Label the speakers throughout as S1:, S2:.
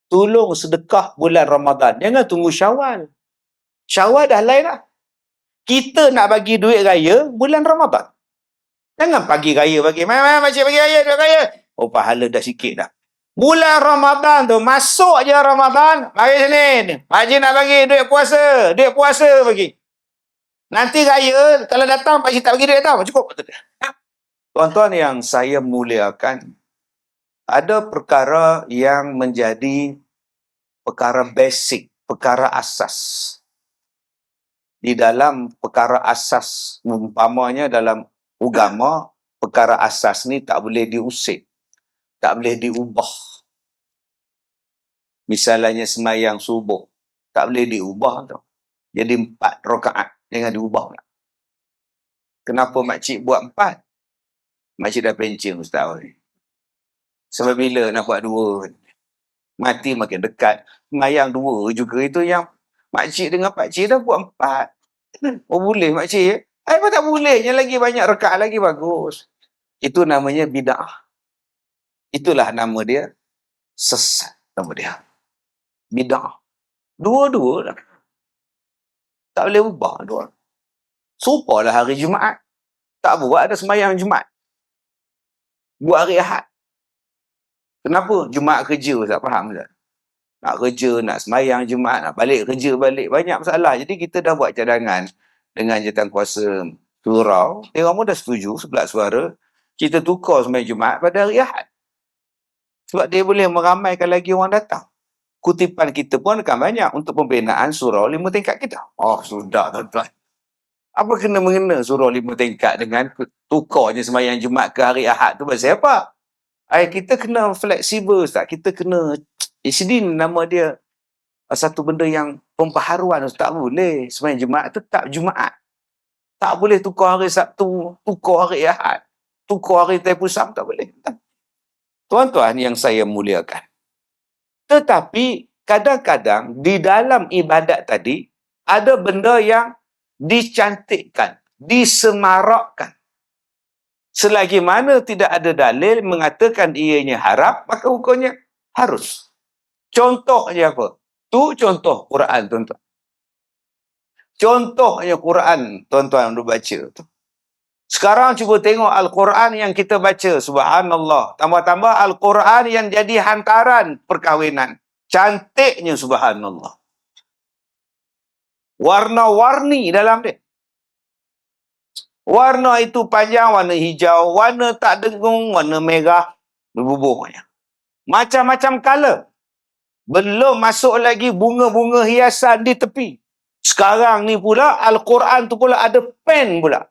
S1: tolong sedekah bulan Ramadan. Jangan tunggu Syawal. Syawal dah lain lah. Kita nak bagi duit raya bulan Ramadan. Jangan pagi raya bagi. Makcik bagi raya, duit raya. Oh, pahala dah sikit dah. Bulan Ramadan tu, masuk je Ramadan, mari sini. Pakcik nak bagi duit puasa. Duit puasa bagi. Nanti raya, kalau datang, pakcik tak bagi duit tau. Cukup. Tuan-tuan yang saya muliakan, ada perkara yang menjadi perkara basic, perkara asas. Di dalam perkara asas, umpamanya dalam agama, perkara asas ni tak boleh diusik, tak boleh diubah. Misalnya semayang subuh, tak boleh diubah tu. Jadi 4 rakaat, jangan diubah. Kenapa makcik buat 4? Makcik dah pencing ustaz. Sebab bila nak buat 2? Mati makin dekat. Semayang 2 juga itu yang makcik dengan pakcik dah buat 4. Oh boleh makcik? Apa tak boleh? Yang lagi banyak rakaat lagi bagus. Itu namanya bid'ah. Itulah nama dia. Sesat nama dia. Bid'ah. Dua-dua lah. Tak boleh ubah dua. Supalah hari Jumaat. Tak buat ada semayang Jumaat. Buat hari Ahad. Kenapa? Jumaat kerja, tak faham tak? Nak kerja, nak semayang Jumaat, nak balik kerja balik. Banyak masalah. Jadi kita dah buat cadangan dengan Jawatankuasa Surau. Dia orang pun dah setuju, 11 suara. Kita tukar semayang Jumaat pada hari Ahad. Sebab dia boleh meramaikan lagi orang datang. Kutipan kita pun akan banyak untuk pembinaan surau 5 tingkat kita. Oh, sudah tuan-tuan. Apa kena-mengena surau 5 tingkat dengan tukarnya semayang Jumaat ke hari Ahad tu pasal apa? Kita kena fleksibel, Ustaz. Kita kena... Ini nama dia satu benda yang pembaharuan. Tak boleh. Semayang Jumaat tu tak Jumaat. Tak boleh tukar hari Sabtu, tukar hari Ahad, tukar hari Taipusam, tak boleh. Tuan-tuan yang saya muliakan. Tetapi kadang-kadang di dalam ibadat tadi ada benda yang dicantikkan, disemarakkan. Selagi mana tidak ada dalil mengatakan ianya haram, maka hukumnya harus. Contohnya apa? Tu contoh Quran, tuan-tuan. Contohnya Quran, tuan-tuan yang baca tu. Sekarang cuba tengok Al-Quran yang kita baca. Subhanallah. Tambah-tambah Al-Quran yang jadi hantaran perkahwinan. Cantiknya subhanallah. Warna-warni dalam dia. Warna itu panjang, warna hijau, warna tak dengung, warna merah. Berbubuhnya. Macam-macam color. Belum masuk lagi bunga-bunga hiasan di tepi. Sekarang ni pula, Al-Quran tu pula ada pen pula.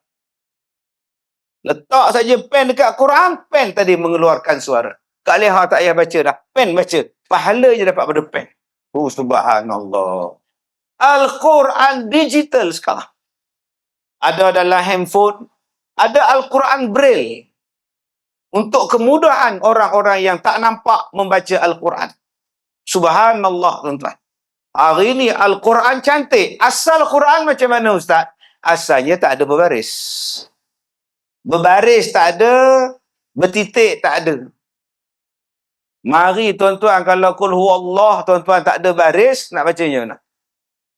S1: Letak saja pen dekat Quran, pen tadi mengeluarkan suara. Kak Leha tak payah baca dah. Pen baca. Pahala je dapat pada pen. Oh, subhanallah. Al-Quran digital sekarang. Ada dalam handphone. Ada Al-Quran Braille. Untuk kemudahan orang-orang yang tak nampak membaca Al-Quran. Subhanallah, tuan-tuan. Hari ni Al-Quran cantik. Asal Quran macam mana, Ustaz? Asalnya tak ada berbaris. Berbaris tak ada, bertitik tak ada. Mari tuan-tuan, kalau Qul Huwallah tuan-tuan tak ada baris, nak bacanya mana?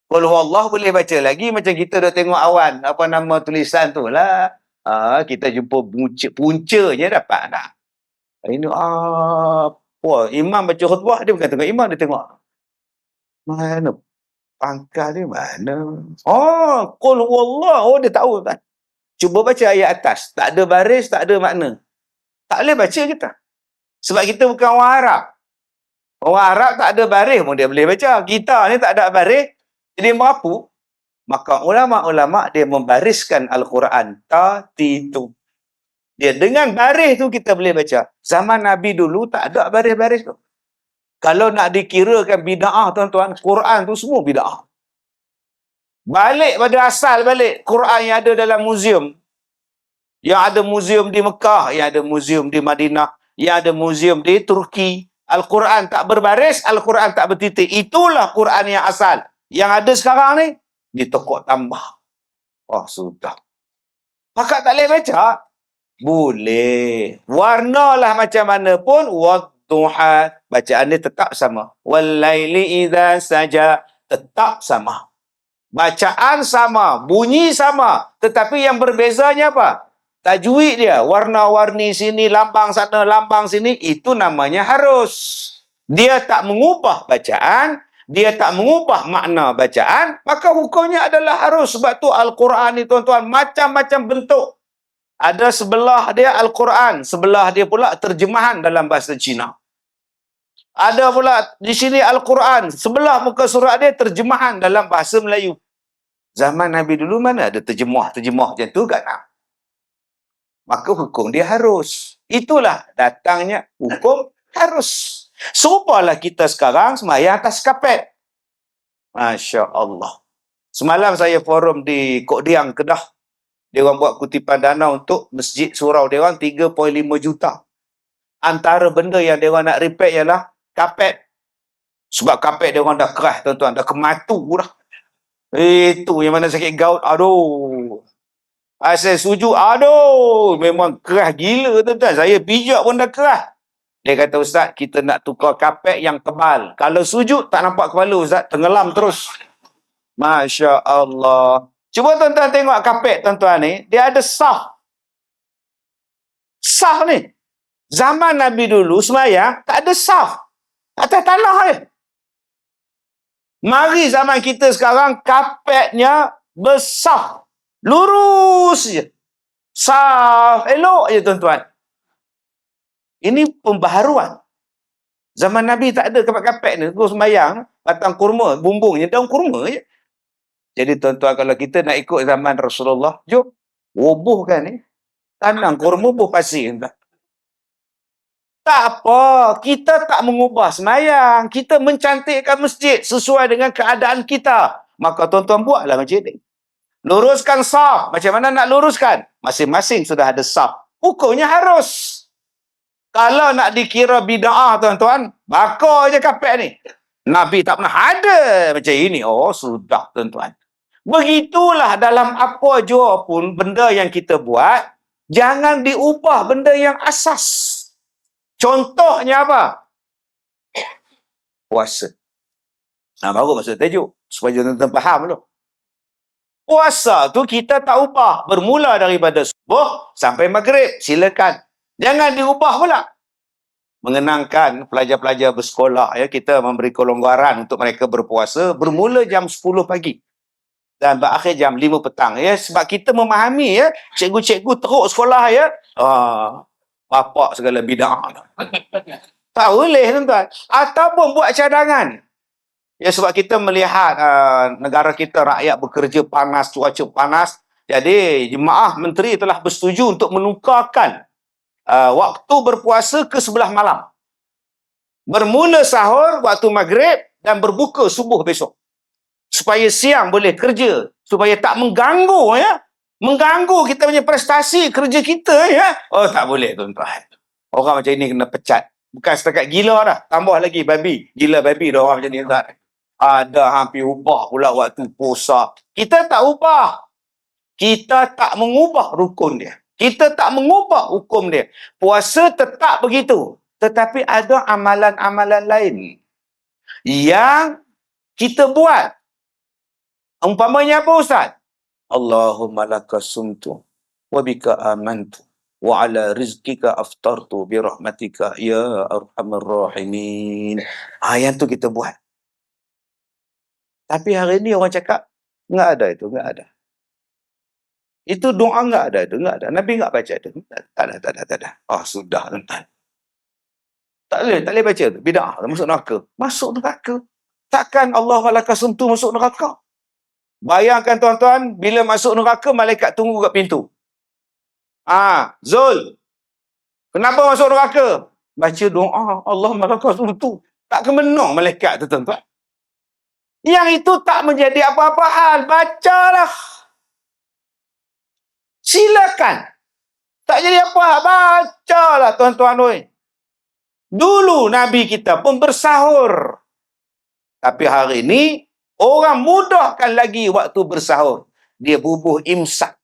S1: Qul Huwallah boleh baca lagi, macam kita dah tengok awan, apa nama tulisan tu lah. Kita jumpa puncanya dapat tak? Ini apa? Imam baca khutbah, dia bukan tengok imam, dia tengok. Mana? Pangkal dia mana? Oh, Qul Huwallah. Oh, dia tahu kan? Cuba baca ayat atas. Tak ada baris, tak ada makna. Tak boleh baca kita. Sebab kita bukan orang Arab. Orang Arab tak ada baris pun dia boleh baca. Kita ni tak ada baris, jadi merapu. Maka ulama-ulama dia membariskan Al-Quran. Tertitu. Dia dengan baris tu kita boleh baca. Zaman Nabi dulu tak ada baris-baris tu. Kalau nak dikirakan bid'ah, tuan-tuan, Quran tu semua bid'ah. Balik pada asal balik. Quran yang ada dalam muzium. Yang ada muzium di Mekah. Yang ada muzium di Madinah. Yang ada muzium di Turki. Al-Quran tak berbaris. Al-Quran tak bertitik. Itulah Quran yang asal. Yang ada sekarang ni, ditokok tambah. Oh, sudah. Pakak tak boleh baca? Boleh. Warnalah macam mana pun. duha, bacaan dia tetap sama. Wal-laili idza saja, tetap sama. Bacaan sama, bunyi sama, tetapi yang berbezanya apa? Tajwid dia, warna-warni sini, lambang sana, lambang sini, itu namanya harus. Dia tak mengubah bacaan, dia tak mengubah makna bacaan, maka hukumnya adalah harus. Sebab tu Al-Quran ni tuan-tuan, macam-macam bentuk. Ada sebelah dia Al-Quran, sebelah dia pula terjemahan dalam bahasa Cina. Ada pula di sini Al-Quran, sebelah muka surat dia terjemahan dalam bahasa Melayu. Zaman Nabi dulu mana ada terjemah macam tu kan? Maka hukum dia harus. Itulah datangnya hukum harus. Serupalah kita sekarang sembahyang atas kapet. Masya Allah. Semalam saya forum di Kok Diang, Kedah. Dia orang buat kutipan dana untuk masjid surau dia orang 3.5 juta. Antara benda yang dia orang nak repair ialah kapet. Sebab kapet dia orang dah keras tuan-tuan, dah kematu dah. Itu yang mana sakit gout. Aduh. Asal sujud, aduh, memang keras gila tuan-tuan. Saya pijak pun dah keras. Dia kata, Ustaz, kita nak tukar kapet yang tebal. Kalau sujud, tak nampak kepala Ustaz, tenggelam terus. Masya Allah. Cuba tuan-tuan tengok kapet tuan-tuan ni, dia ada sah. Sah ni. Zaman Nabi dulu sembahyang, tak ada sah. Atas tanah je. Mari zaman kita sekarang, kapetnya besar. Lurus je. Sah. Elok je tuan-tuan. Ini pembaharuan. Zaman Nabi tak ada kapet-kapet ni. Terus sembahyang, batang kurma, bumbungnya daun kurma je. Jadi tuan-tuan, kalau kita nak ikut zaman Rasulullah, jom, robohkan ni. Tanam kurma, buh pasir. Tak apa. Kita tak mengubah sembahyang. Kita mencantikkan masjid sesuai dengan keadaan kita. Maka tuan-tuan buatlah masjid ni. Luruskan saf. Macam mana nak luruskan? Masing-masing sudah ada saf. Hukumnya harus. Kalau nak dikira bid'ah tuan-tuan, bakar je kapet ni. Nabi tak pernah ada macam ini. Oh, sudah tuan-tuan. Begitulah dalam apa jua pun benda yang kita buat, jangan diubah benda yang asas. Contohnya apa? Puasa. Baru masuk tajuk. Supaya tuan-tuan faham dulu. Puasa tu kita tak ubah. Bermula daripada subuh sampai maghrib. Silakan. Jangan diubah pula. Mengenangkan pelajar-pelajar bersekolah, ya, kita memberi kelonggaran untuk mereka berpuasa bermula jam 10 pagi dan berakhir jam 5 petang, ya, sebab kita memahami, ya, cikgu-cikgu teruk sekolah, ya, bapak segala bid'ah. Tak boleh tuan-tuan. Ataupun buat cadangan. Ya, sebab kita melihat negara kita rakyat bekerja panas, cuaca panas. Jadi jemaah menteri telah bersetuju untuk menukarkan waktu berpuasa ke sebelah malam. Bermula sahur waktu maghrib dan berbuka subuh besok. Supaya siang boleh kerja. Supaya tak mengganggu, ya. Mengganggu kita punya prestasi kerja kita, ya. Oh, tak boleh tuan-tuan. Orang macam ini kena pecat. Bukan setakat gila dah. Tambah lagi babi. Gila babi dah orang macam ni, tuan. Ada hampir ubah pula waktu puasa. Kita tak ubah. Kita tak mengubah rukun dia. Kita tak mengubah hukum dia. Puasa tetap begitu. Tetapi ada amalan-amalan lain yang kita buat. Umpamanya apa, Ustaz? Allahumma laka sumtu wa bika amantu wa ala rizkika aftartu birahmatika ya arhamar rahimin. Yang tu kita buat. Tapi hari ni orang cakap, enggak ada itu, enggak ada. Itu doa enggak ada itu, enggak ada. Nabi enggak baca itu. Tak ada. Oh, sudah tuan-tuan. Tak boleh baca itu. Bid'ah, masuk neraka. Masuk neraka. Takkan Allah walaka sumtu masuk neraka? Bayangkan tuan-tuan, bila masuk neraka, malaikat tunggu kat pintu. Zul, kenapa masuk neraka? Baca doa, Allah walaka sumtu. Tak kemenang malaikat tu, tuan-tuan. Yang itu tak menjadi apa-apa hal. Bacalah. Silakan. Tak jadi apa, bacalah tuan-tuan. Dulu Nabi kita pun bersahur. Tapi hari ini, orang mudahkan lagi waktu bersahur. Dia bubuh imsak.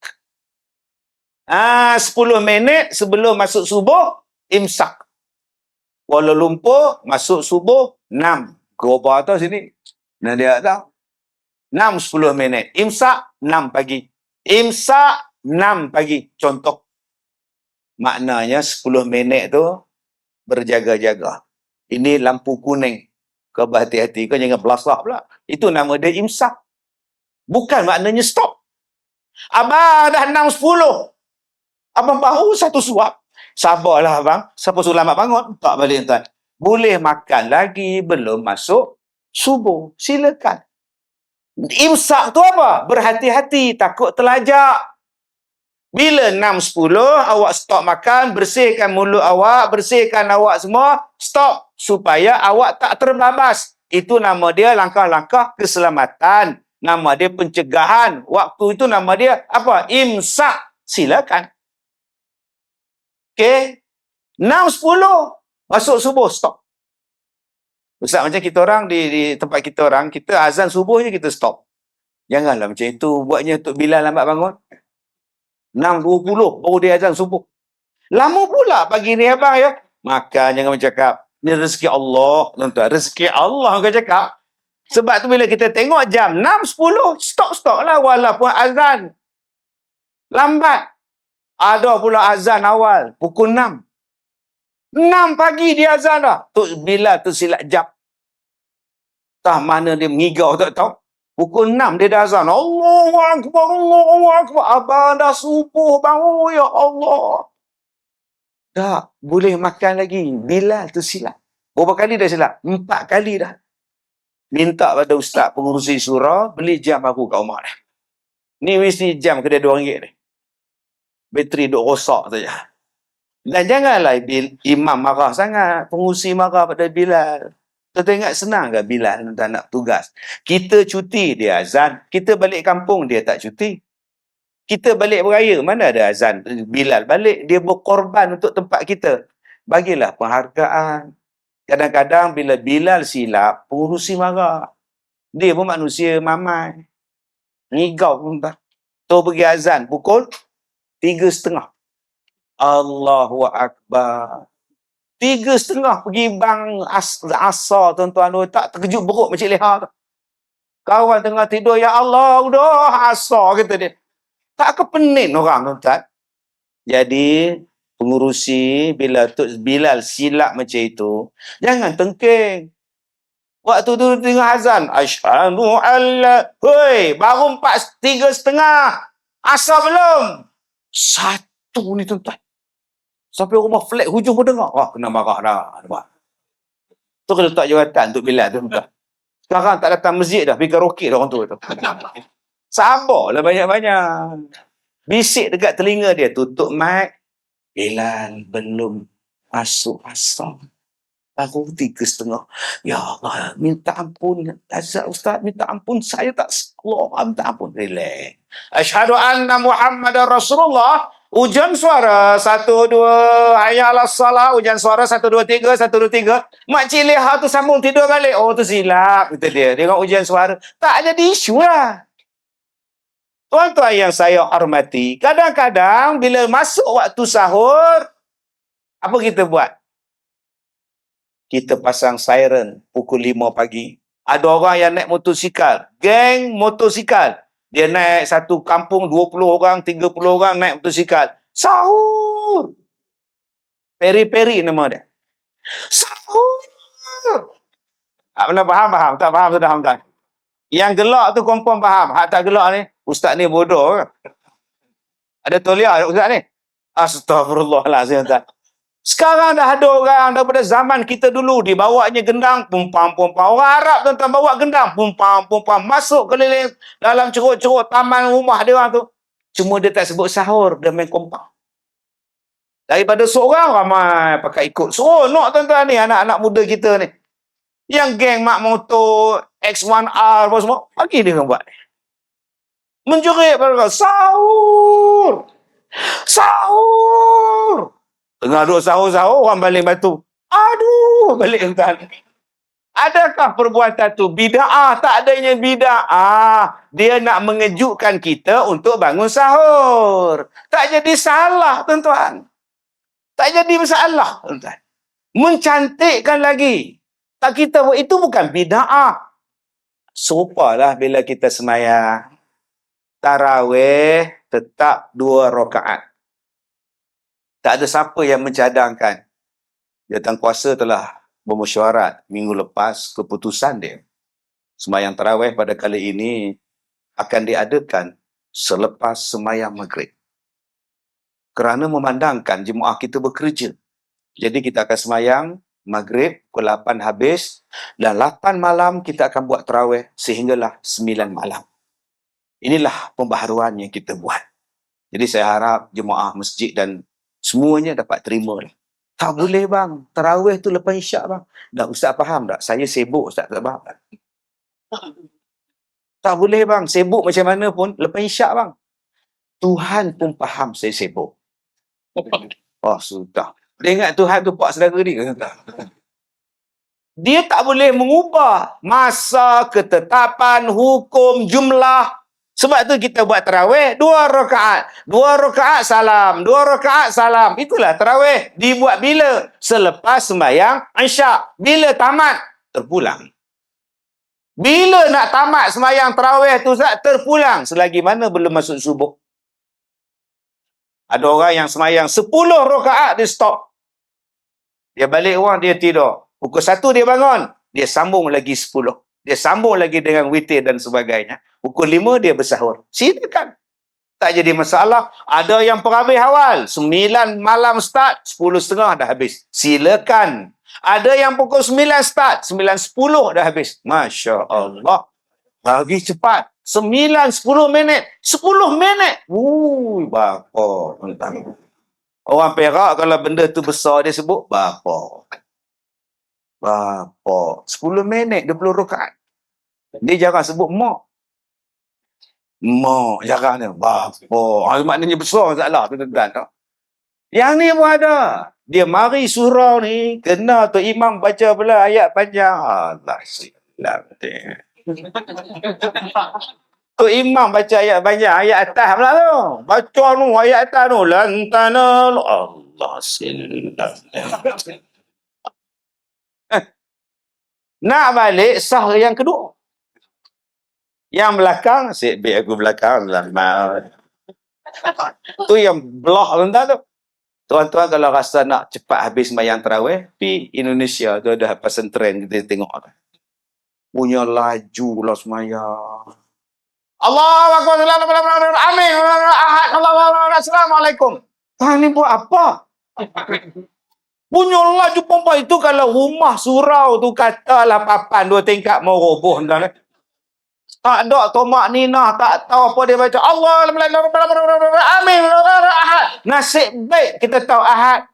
S1: 10 minit sebelum masuk subuh, imsak. Kuala Lumpur, masuk subuh, 6. Gerobak tu sini. Nah, dia tahu. 6-10 minit. Imsak, 6 pagi. Imsak, 6 pagi. Contoh. Maknanya 10 minit tu berjaga-jaga. Ini lampu kuning. Kau berhati-hati. Kau jangan belasah pula. Itu nama dia imsak. Bukan maknanya stop. Abang dah 6.10. Abang baru satu suap. Sabarlah abang. Siapa suruh lambat bangun? Tak balik tuan. Boleh makan lagi. Belum masuk subuh. Silakan. Imsak tu apa? Berhati-hati. Takut terlajak. Bila 6.10, awak stop makan. Bersihkan mulut awak. Bersihkan awak semua. Stop. Supaya awak tak terbabas. Itu nama dia langkah-langkah keselamatan. Nama dia pencegahan. Waktu itu nama dia apa? Imsak. Silakan. Okey. 6.10. Masuk subuh. Stop. Ustaz, macam kita orang di tempat kita orang, kita azan subuh je kita stop. Janganlah macam itu. Buatnya untuk Bilal lambat bangun. 6.20 baru dia azan subuh. Lama pula pagi ni abang ya. Maka jangan bercakap. Ni rezeki Allah. Tuan-tuan. Rezeki Allah kau cakap. Sebab tu bila kita tengok jam 6.10, stop lah walaupun azan lambat. Ada pula azan awal pukul 6. 6 pagi dia azan dah. Tu bila tu silap jam. Tah mana dia mengigau tak tahu. Pukul 6 dia dah azan. Allahu Akbar, Allahu Akbar. Abang dah subuh bangun, ya Allah. Tak, boleh makan lagi. Bilal tu silap. Berapa kali dah silap? 4 kali dah. Minta pada ustaz pengurusi surau, beli jam aku kat rumah dah. Ni mesti jam kedai RM2 ni. Bateri duk rosak saja. Dan janganlah imam marah sangat. Pengurusi marah pada Bilal. Kita ingat senang ke Bilal tak nak tugas? Kita cuti, dia azan. Kita balik kampung, dia tak cuti. Kita balik beraya, mana ada azan? Bilal balik, dia berkorban untuk tempat kita. Bagilah penghargaan. Kadang-kadang bila Bilal silap, pengurusi marah. Dia pun manusia mamai. Ngigau pun tak. Tu pergi azan pukul 3.30. Allahu Akbar. 3.30 pergi bang asar tuan-tuan. Tak terkejut beruk macam leha tu. Kawan tengah tidur, ya Allah, dah asar kata dia. Tak kepenin orang tuan-tuan. Jadi pengurusi bila Bilal silap macam itu, jangan tengking. Waktu tu tengah azan, asyhadu alla, hoi, baru 3.30. Asar belum? 1 ni tuan-tuan. Sampai rumah flat hujung pun dengar. Wah, kena marah dah. Nampak? Tu kena letak jawatan untuk Bilal tu tuan-tuan. Sekarang tak datang masjid dah, pergi karaoke dah orang tu. Sabarlah banyak-banyak. Bisik dekat telinga dia, tutup mic. Bilal belum masuk asar. Baru 3.30. Ya Allah, minta ampun. Azab Ustaz, minta ampun. Saya tak Allah, minta ampun. Relax. Asyhadu anna Muhammadar Rasulullah. Ujian suara 1, 2. Hayya 'alas salah. Ujian suara 1, 2, 3. 1, 2, 3. Makcik Leha tu sambung tidur balik. Oh, tu silap. Kata dia. Dengan ujian suara. Tak jadi isu lah. Tuan-tuan yang saya hormati, kadang-kadang bila masuk waktu sahur, apa kita buat? Kita pasang siren pukul 5 pagi. Ada orang yang naik motosikal. Geng motosikal. Dia naik satu kampung 20 orang, 30 orang naik motosikal. Sahur. Peri-peri nama dia. Sahur. Tak pernah faham? Tak faham sudah, Hamdan. Yang gelak tu confirm faham. Hak tak gelak ni, ustaz ni bodoh. Ada tauliah ustaz ni. Astagfirullahalazim. Sekarang dah ada orang daripada zaman kita dulu, dibawanya gendang, pumpam-pumpam. Orang Arab tuan-tuan bawa gendang, pumpam-pumpam. Masuk keliling dalam ceruk-ceruk taman rumah dia orang tu. Cuma dia tak sebut sahur, dia main kompang. Daripada seorang ramai pakai ikut. Seronok tuan-tuan ni, anak-anak muda kita ni. Yang geng mak motor, X1R apa semua, bagi dia orang buat ni. Menjerit pada sahur. Sahur. Tengah duduk sahur-sahur, orang balik batu. Aduh, balik tuan. Adakah perbuatan tu bid'ah? Tak adanya bid'ah. Dia nak mengejutkan kita untuk bangun sahur. Tak jadi salah, tuan-tuan. Tak jadi masalah, tuan-tuan. Mencantikkan lagi. Tak kita buat itu bukan bid'ah. Serupalah bila kita semayang tarawih tetap 2 rakaat. Tak ada siapa yang mencadangkan. Jawatankuasa telah bermesyuarat minggu lepas keputusan dia. Semayang tarawih pada kali ini akan diadakan selepas semayang maghrib. Kerana memandangkan jemaah kita bekerja. Jadi kita akan semayang maghrib pukul 8 habis dan 8 malam kita akan buat tarawih sehinggalah 9 malam. Inilah pembaharuan yang kita buat. Jadi saya harap jemaah masjid dan semuanya dapat terima lah. Tak boleh bang, tarawih tu lepas isyak bang. Dah Ustaz faham tak? Saya sibuk Ustaz, tak faham tak? Tak boleh bang, sibuk macam mana pun lepas isyak bang. Tuhan pun faham saya sibuk. Oh sudah. Dia ingat Tuhan tu pak saudara dia. Dia tak boleh mengubah masa, ketetapan, hukum, jumlah. Sebab tu kita buat tarawih 2 rakaat. 2 rakaat salam, 2 rakaat salam. Itulah tarawih. Dibuat bila? Selepas sembahyang Isyak. Bila tamat? Terpulang. Bila nak tamat sembahyang tarawih tu Ustaz? Terpulang. Selagi mana belum masuk subuh. Ada orang yang sembahyang 10 rakaat dia stop. Dia balik rumah, dia tidur. Pukul 1 dia bangun. Dia sambung lagi 10. Dia sambung lagi dengan witir dan sebagainya. Pukul 5 dia bersahur. Silakan. Tak jadi masalah. Ada yang perhabis awal. 9 malam start, 10.30 dah habis. Silakan. Ada yang pukul 9 start, 9.10 dah habis. Masya Allah. Lagi cepat. 9-10 minit. 10 minit. Bapa. Orang Perak kalau benda tu besar dia sebut bapa. Bapa. 10 minit 20 rakaat. Dia jarang sebut mak. Mak jarang dia. Bapa. Maknanya besar masalah tuan-tuan. Yang ni pun ada. Dia mari surau ni kena tu imam baca pula ayat panjang. Allah silap dia. Tu imam baca ayat panjang, ayat atas pula tu. Baca tu ayat atas tu. Lantana Allah silap dia. Nak balik sah yang kedua. Yang belakang, biar aku belakang. Tu yang belah tuan-tuan tu. Tuan-tuan kalau rasa nak cepat habis sembahyang tarawih, pergi Indonesia tu ada pesantren kita tengok. Punya laju lah sembahyang. Allahu Akbar, amin, ahad, Assalamualaikum. Ni buat apa? Punya laju pompa itu kalau rumah surau tu katalah papan 2 tingkat mau roboh. Tak ada tomak ninah, tak tahu apa dia baca. Allah, amin, ahad. Nasib baik kita tahu ahad.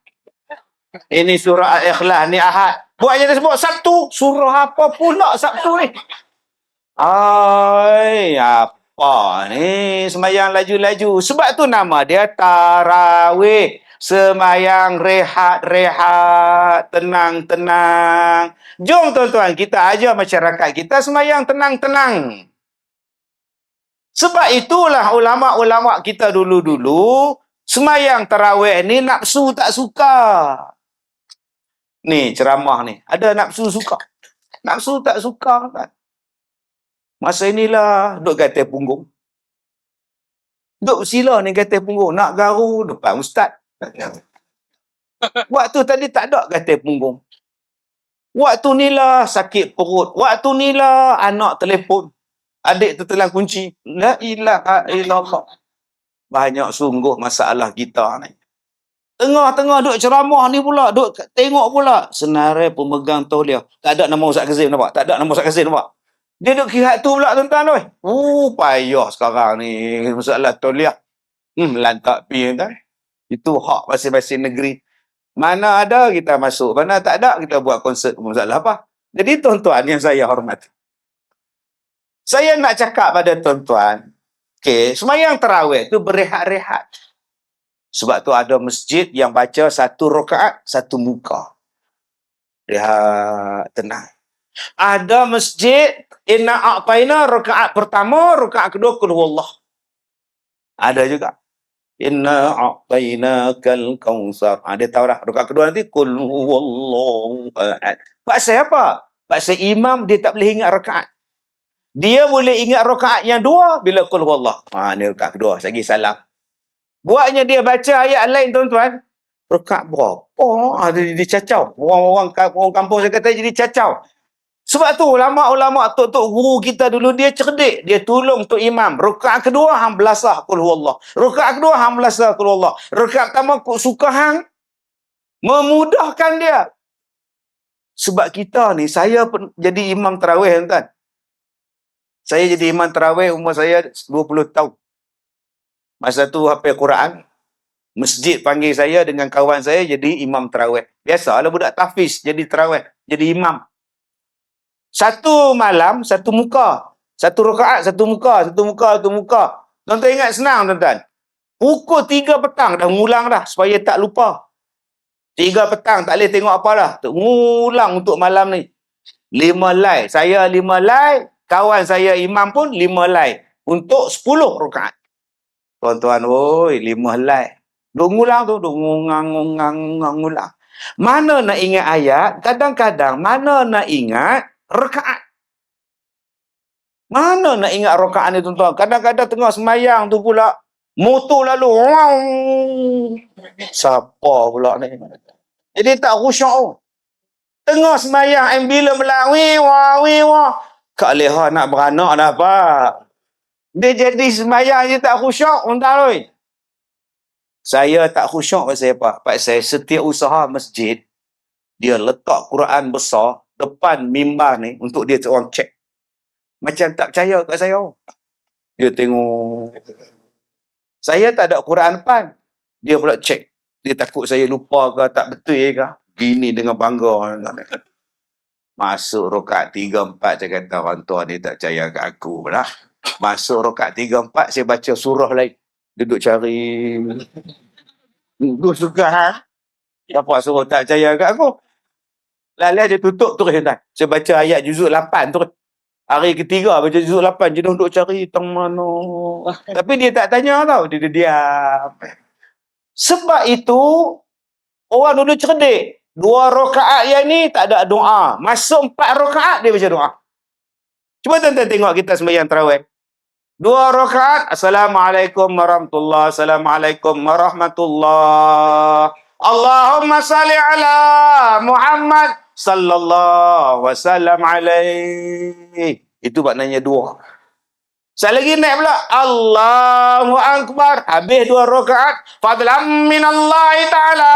S1: Ini surah Al-Ikhlas, ni ahad. Buatnya dia sebut Sabtu. Surah apa pula Sabtu ni? Apa ni? Semayang laju-laju. Sebab tu nama dia tarawih. Semayang rehat-rehat, tenang-tenang. Jom tuan-tuan, kita ajar masyarakat kita semayang tenang-tenang. Sebab itulah ulama-ulama kita dulu-dulu semayang tarawih ni nafsu tak suka. Ni ceramah ni, ada nafsu suka. Nafsu tak suka kan. Masa inilah duk gatal punggung. Duk sila ni gatal punggung, nak garu depan ustaz. Waktu tadi tak ada gatal punggung. Waktu nilah sakit perut. Waktu nilah anak telefon. Adik tertelan kunci. La ilaha illallah. Banyak sungguh masalah kita ni. Tengah-tengah duk ceramah ni pula. Duk tengok pula. Senarai pemegang tauliah. Tak ada nama Ustaz Kazim nampak? Tak ada nama Ustaz Kazim nampak? Dia duk kira tu pula tuan-tuan. Payah sekarang ni. Masalah tauliah. Lantak pi tuan. Itu hak masing-masing negeri. Mana ada kita masuk. Mana tak ada kita buat konsert. Masalah apa? Jadi tuan-tuan yang saya hormati. Saya nak cakap pada tuan-tuan, semayang tarawih tu berehat-rehat. Sebab tu ada masjid yang baca 1 rakaat, 1 muka. Rehat, tenang. Ada masjid, inna a'taina rakaat pertama, rakaat kedua, qul huwallah. Ada juga. Inna a'tainakal kautsar. Dia tahu dah. Rakaat kedua nanti qul huwallahu ahad. Pasal apa? Pasal imam dia tak boleh ingat rakaat. Dia boleh ingat rakaat yang dua bila qul huwallah. Ni rakaat kedua. Lagi salam. Buatnya dia baca ayat lain tuan-tuan. Rakaat berapa? Dia cacau. Orang kampung saya kata jadi cacau. Sebab tu ulama-ulama tok-tok guru kita dulu dia cerdik, dia tolong tok imam. Rakaat kedua hang belasah qul huwallah. Rakaat kedua hang belasah qul huwallah. Rakaat pertama suka hang memudahkan dia. Sebab kita ni saya pun jadi imam tarawih tuan. Saya jadi imam tarawih umur saya 20 tahun. Masa tu hafal Quran. Masjid panggil saya dengan kawan saya jadi imam tarawih. Biasalah budak tahfiz jadi tarawih, jadi imam. Satu malam, satu muka. Satu rakaat, satu muka, satu muka, satu muka. Tuan-tuan ingat senang, tuan-tuan. Pukul 3 petang dah ngulang dah supaya tak lupa. 3 petang tak boleh tengok apa dah. Ngulang untuk malam ni. 5 lay. Saya 5 lay. Kawan saya imam pun 5 lay. Untuk 10 rakaat. Tuan-tuan, 5 lay. Duk ngulang tu, duk ngulang. Mana nak ingat ayat, kadang-kadang mana nak ingat rakaat. Mana nak ingat rakaat ni tuan-tuan? Kadang-kadang tengah semayang tu pula motor lalu. Wow. Siapa pula ni? Jadi tak khusyuk. Tengah semayang ambulans melawih wah. Kak Leha nak beranak dah pak. Dia jadi semayang je tak khusyuk tuan-tuan oi. Saya tak khusyuk pasal apa? Pasal setiap usaha masjid dia letak Quran besar depan mimbar ni untuk dia orang cek. Macam tak percaya kat saya. Dia tengok. Saya tak ada Quran depan. Dia pula cek. Dia takut saya lupa ke, tak betul ke. Gini dengan bangga. Masuk rakaat 3-4, saya kata orang tua ni tak percaya kat aku pula. Masuk rakaat 3-4, saya baca surah lain. Duduk cari. Gue suka. Siapa suruh tak percaya kat aku? Lalu dia tutup terus. Saya baca ayat juzuk 8 terus. Hari ketiga baca juzuk 8. Dia duduk cari tang mana. Tapi dia tak tanya tau. Dia diam. Sebab itu, orang dulu cerdik. 2 rakaat yang ni tak ada doa. Masuk 4 rakaat dia baca doa. Cuba tuan-tuan tengok kita sembahyang tarawih. 2 rakaat. Assalamualaikum warahmatullahi. Assalamualaikum warahmatullahi. Allahumma salli ala Muhammad sallallahu wasallam alaihi. Itu maknanya 2. Sekali lagi naik pula. Allahu Akbar. Habis 2 rakaat. Fadlam minallahi ta'ala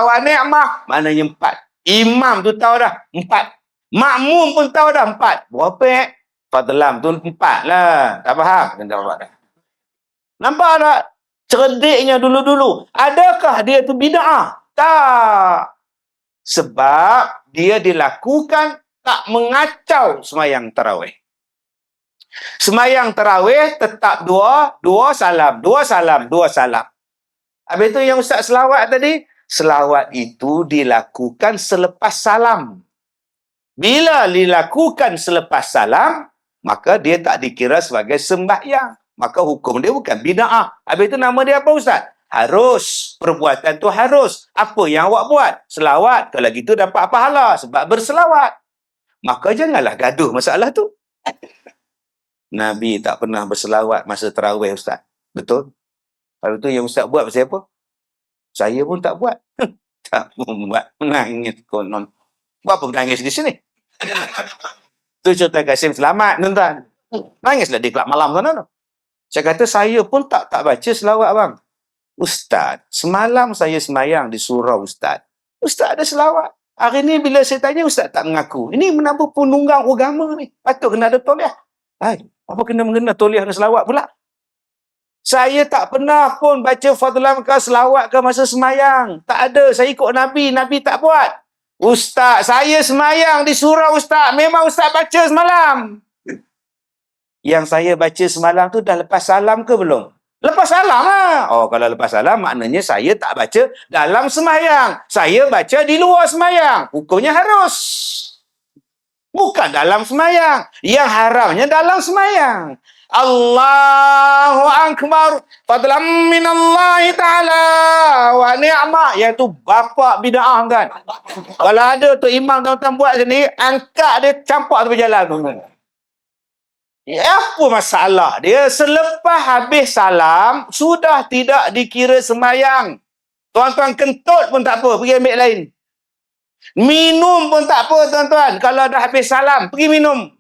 S1: wa ni'mah. Maknanya 4. Imam tu tahu dah 4. Makmum pun tahu dah 4. Berapa Fadlam tu 4 lah. Tak faham? Nampak tak? Cerdiknya dulu-dulu. Adakah dia tu bid'ah? Tak. Sebab dia dilakukan tak mengacau semayang tarawih. Semayang tarawih tetap 2 salam. 2 salam. 2 salam. Habis tu yang Ustaz selawat tadi, selawat itu dilakukan selepas salam. Bila dilakukan selepas salam, maka dia tak dikira sebagai sembahyang. Maka hukum dia bukan bid'ah. Habis itu nama dia apa Ustaz? Harus. Perbuatan tu harus. Apa yang awak buat? Selawat. Kalau gitu dapat pahala. Sebab berselawat. Maka janganlah gaduh masalah tu. Nabi tak pernah berselawat masa tarawih Ustaz. Betul? Habis tu yang Ustaz buat pasal apa? Saya pun tak buat. Tak pun buat. Menangis konon. Buat apa menangis di sini? Tu cerita Kasim Selamat tuan-tuan. Nangislah di kelab malam tuan-tuan. Saya kata saya pun tak baca selawat bang. Ustaz, semalam saya semayang di surau Ustaz. Ustaz ada selawat. Hari ni bila saya tanya Ustaz tak mengaku. Ini menambah penunggang agama ni. Patut kena ada toliah. Apa kena mengenal toliah dan selawat pula? Saya tak pernah pun baca fadlan ke selawat ke masa semayang. Tak ada. Saya ikut Nabi. Nabi tak buat. Ustaz, saya semayang di surau Ustaz. Memang Ustaz baca semalam. Yang saya baca semalam tu dah lepas salam ke belum? Lepas salam lah. Oh, kalau lepas salam maknanya saya tak baca dalam semayang. Saya baca di luar semayang. Hukumnya harus. Bukan dalam semayang. Yang haramnya dalam semayang. Allahu Akbar. Fadlam minallahi ta'ala. Wa ni'mah. Iaitu bapa bid'ah kan. Kalau ada tu imam tuan-tuan buat sini, angkat dia, campak tu berjalan tuan-tuan. Apa masalah dia? Selepas habis salam, sudah tidak dikira semayang. Tuan-tuan kentut pun tak apa, pergi ambil lain. Minum pun tak apa tuan-tuan. Kalau dah habis salam, pergi minum.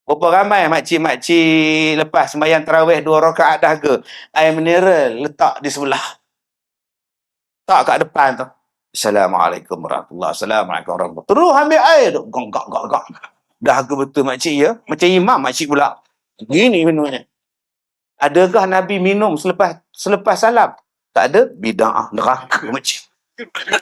S1: Berapa ramai makcik-makcik lepas sembahyang tarawih 2 rakaat dah ke? Air mineral letak di sebelah. Tak kat depan tu. Assalamualaikum warahmatullahi wabarakatuh. Assalamualaikum warahmatullahi wabarakatuh. Terus ambil air tu. Gok. Dah ke betul makcik ya? Macam imam makcik pula. Gini minumnya. Adakah Nabi minum selepas salam? Tak ada. Bid'ah neraka macam.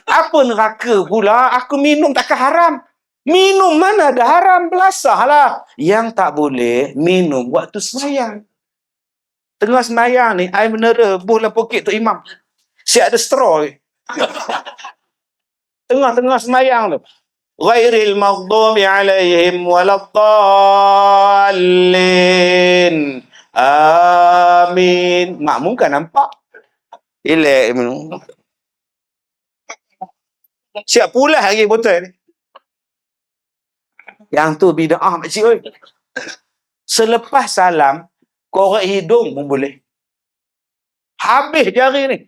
S1: Apa neraka pula? Aku minum takkan haram. Minum mana ada haram? Belasah lah. Yang tak boleh minum waktu sembahyang. Tengah sembahyang ni, air mineral buh dalam poket tu imam. Siap ada straw. Tengah-tengah sembahyang tu. Ghairil maghdubi alaihim waladdallin. Amin. Makmum kan nampak. Elak minum. Siap pula lagi botol ni. Yang tu bid'ah makcik oi. Selepas salam, korek hidung pun boleh. Habis jari ni.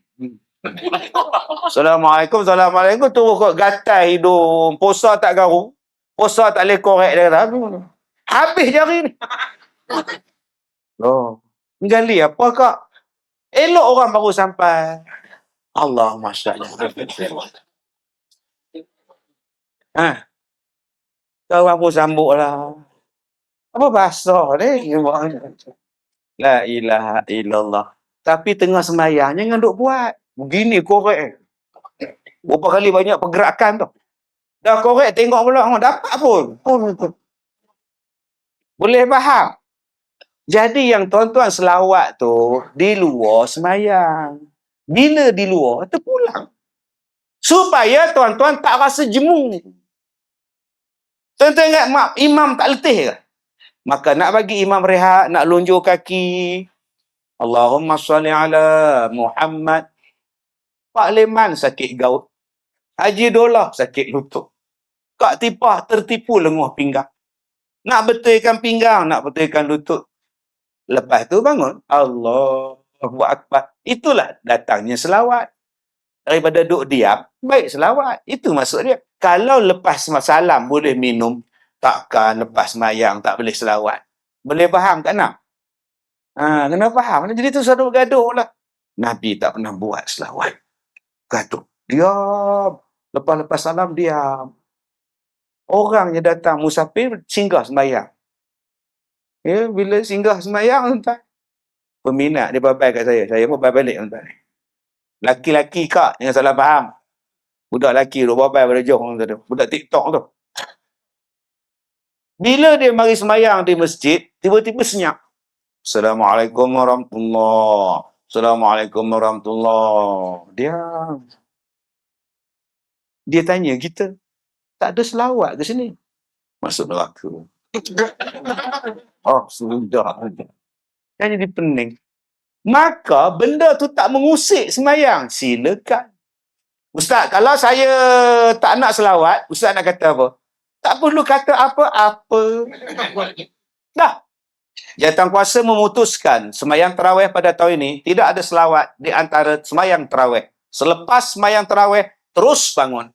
S1: Assalamualaikum. Terus kok gatal hidung. Puasa tak garu. Puasa tak boleh korek dia kata. Habis jari ni. Oh. Gali apa kak? Elok orang baru sampai. Allah Masya Allah. Kawan pun sambut lah. Apa bahasa ni? La ilaha illallah. Tapi tengah sembahyang jangan duk buat. Begini korek. Berapa kali banyak pergerakan tu. Dah korek tengok pula. Dapat pun. Boleh faham? Jadi yang tuan-tuan selawat tu di luar sembahyang. Bila di luar, terpulang. Supaya tuan-tuan tak rasa jemu. Tuan-tuan ingat imam tak letih ke? Maka nak bagi imam rehat, nak lunjuk kaki. Allahumma salli ala Muhammad. Pak Leman sakit gaut. Haji Dolah sakit lutut. Kak Tipah tertipu lenguh pinggang. Nak betulkan pinggang, nak betulkan lutut. Lepas tu bangun. Allahu Akbar. Itulah datangnya selawat. Daripada duduk diam, baik selawat. Itu maksud dia. Kalau lepas salam boleh minum, takkan lepas semayang tak boleh selawat. Boleh faham tak nak? Kena faham. Jadi tu satu gaduh lah. Nabi tak pernah buat selawat. Gaduh. Diam. Lepas-lepas salam, diam. Orang yang datang musafir, singgah sembahyang. Ya, bila singgah sembahyang, tuan, peminat dia babai kat saya. Saya pun babai balik, tuan. Laki-laki kak, jangan salah faham. Budak laki tu babai pada jauh, tuan. Budak TikTok tu. Bila dia mari sembahyang di masjid, tiba-tiba senyap. Assalamualaikum warahmatullahi. Assalamualaikum warahmatullahi. Dia tanya kita, tak ada selawat ke sini? Masuk neraka. Oh, sudah. Kan jadi pening. Maka benda tu tak mengusik sembahyang. Silakan. Ustaz, kalau saya tak nak selawat, Ustaz nak kata apa? Tak perlu kata apa-apa. Dah. Jawatankuasa memutuskan sembahyang tarawih pada tahun ini tidak ada selawat di antara sembahyang tarawih. Selepas sembahyang tarawih, terus bangun.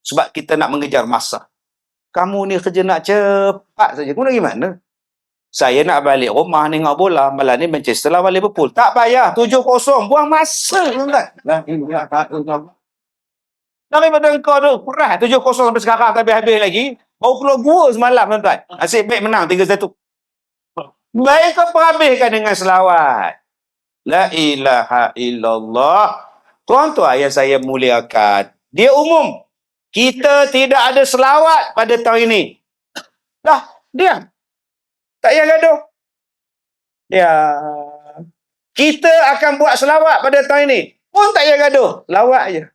S1: Sebab kita nak mengejar masa. Kamu ni kerja nak cepat saja. Kamu nak gimana? Saya nak balik rumah tengok bola. Malam ni Manchester lawan Liverpool. Tak payah. 7-0. Buang masa. Daripada engkau tu. Kurang 7-0 sampai sekarang. Tapi habis lagi. Baru keluar gua semalam. Tuan. Asyik baik menang 3-1. Baik kau perhabiskan dengan selawat. La ilaha illallah. Tuan-tuan yang saya muliakan. Dia umum. Kita tidak ada selawat pada tahun ini. Dah, diam. Tak payah gaduh. Ya. Kita akan buat selawat pada tahun ini. Pun tak payah gaduh. Lawat je.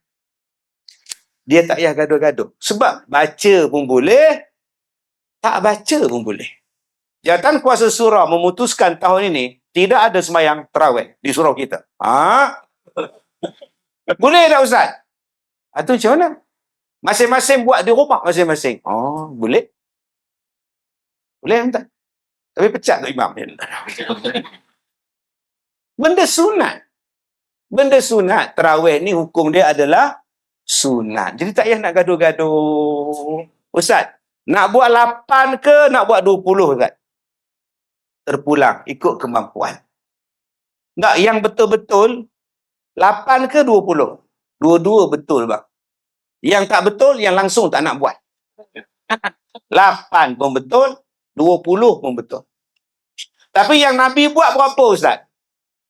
S1: Dia tak payah gaduh-gaduh. Sebab baca pun boleh. Tak baca pun boleh. Jawatan kuasa surau memutuskan tahun ini tidak ada sembahyang tarawih di surau kita. Boleh tak Ustaz? Itu macam mana? Masing-masing buat di rumah masing-masing. Boleh. Boleh tak? Tapi pecat tu imam. Benda sunat. Benda sunat. Tarawih ni hukum dia adalah sunat. Jadi tak payah nak gaduh-gaduh. Ustaz, nak buat 8 ke nak buat 20 Ustaz? Terpulang. Ikut kemampuan. Tak, yang betul-betul 8 ke 20? Dua-dua betul bang. Yang tak betul, yang langsung tak nak buat. 8 pun betul, 20 pun betul. Tapi yang Nabi buat berapa Ustaz?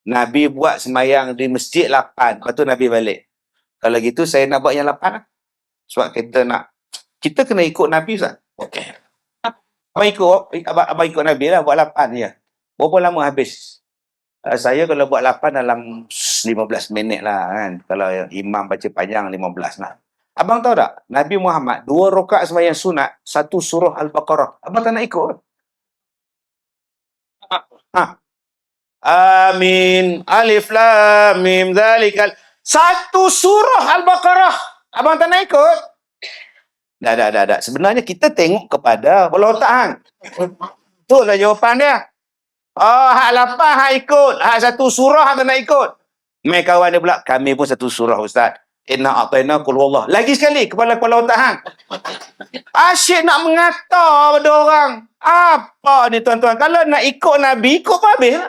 S1: Nabi buat sembahyang di masjid 8. Lepas tu Nabi balik. Kalau gitu saya nak buat yang 8 lah. Sebab kita kena ikut Nabi Ustaz. Okey. Abang ikut Nabi lah buat 8 je. Berapa lama habis? Saya kalau buat 8 dalam 15 minit lah kan. Kalau imam baca panjang 15 lah. Abang tahu tak? Nabi Muhammad 2 rakaat sembahyang sunat, 1 surah Al-Baqarah. Abang tak nak ikut? Amin. Alif lam mim zalikal. 1 surah Al-Baqarah. Abang tak nak ikut? Dah. Sebenarnya kita tengok kepada Allah Ta'ala. Itulah jawapan dia. Hak 8 hak ikut. Hak 1 surah tak nak ikut. Mai kawan dia pula, kami pun 1 surah Ustaz. Inna a'tayna qul huwallah. Lagi sekali kepala Allah Ta'ala. Asyik nak mengata pada orang. Apa ni tuan-tuan? Kalau nak ikut Nabi, ikut apa habis?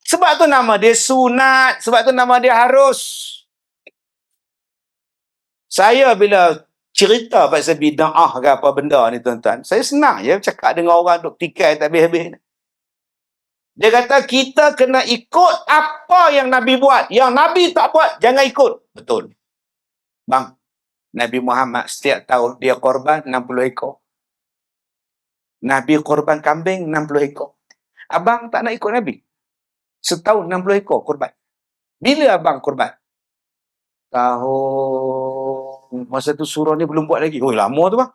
S1: Sebab tu nama dia sunat. Sebab tu nama dia harus. Saya bila cerita pasal bid'ah ke apa benda ni tuan-tuan, saya senang je cakap dengan orang duk tikai tak habis-habis. Dia kata kita kena ikut apa yang Nabi buat. Yang Nabi tak buat, jangan ikut. Betul. Bang, Nabi Muhammad setiap tahun dia korban 60 ekor. Nabi korban kambing 60 ekor. Abang tak nak ikut Nabi? Setahun 60 ekor korban. Bila abang korban? Tahun masa tu surah ni belum buat lagi. Lama tu bang.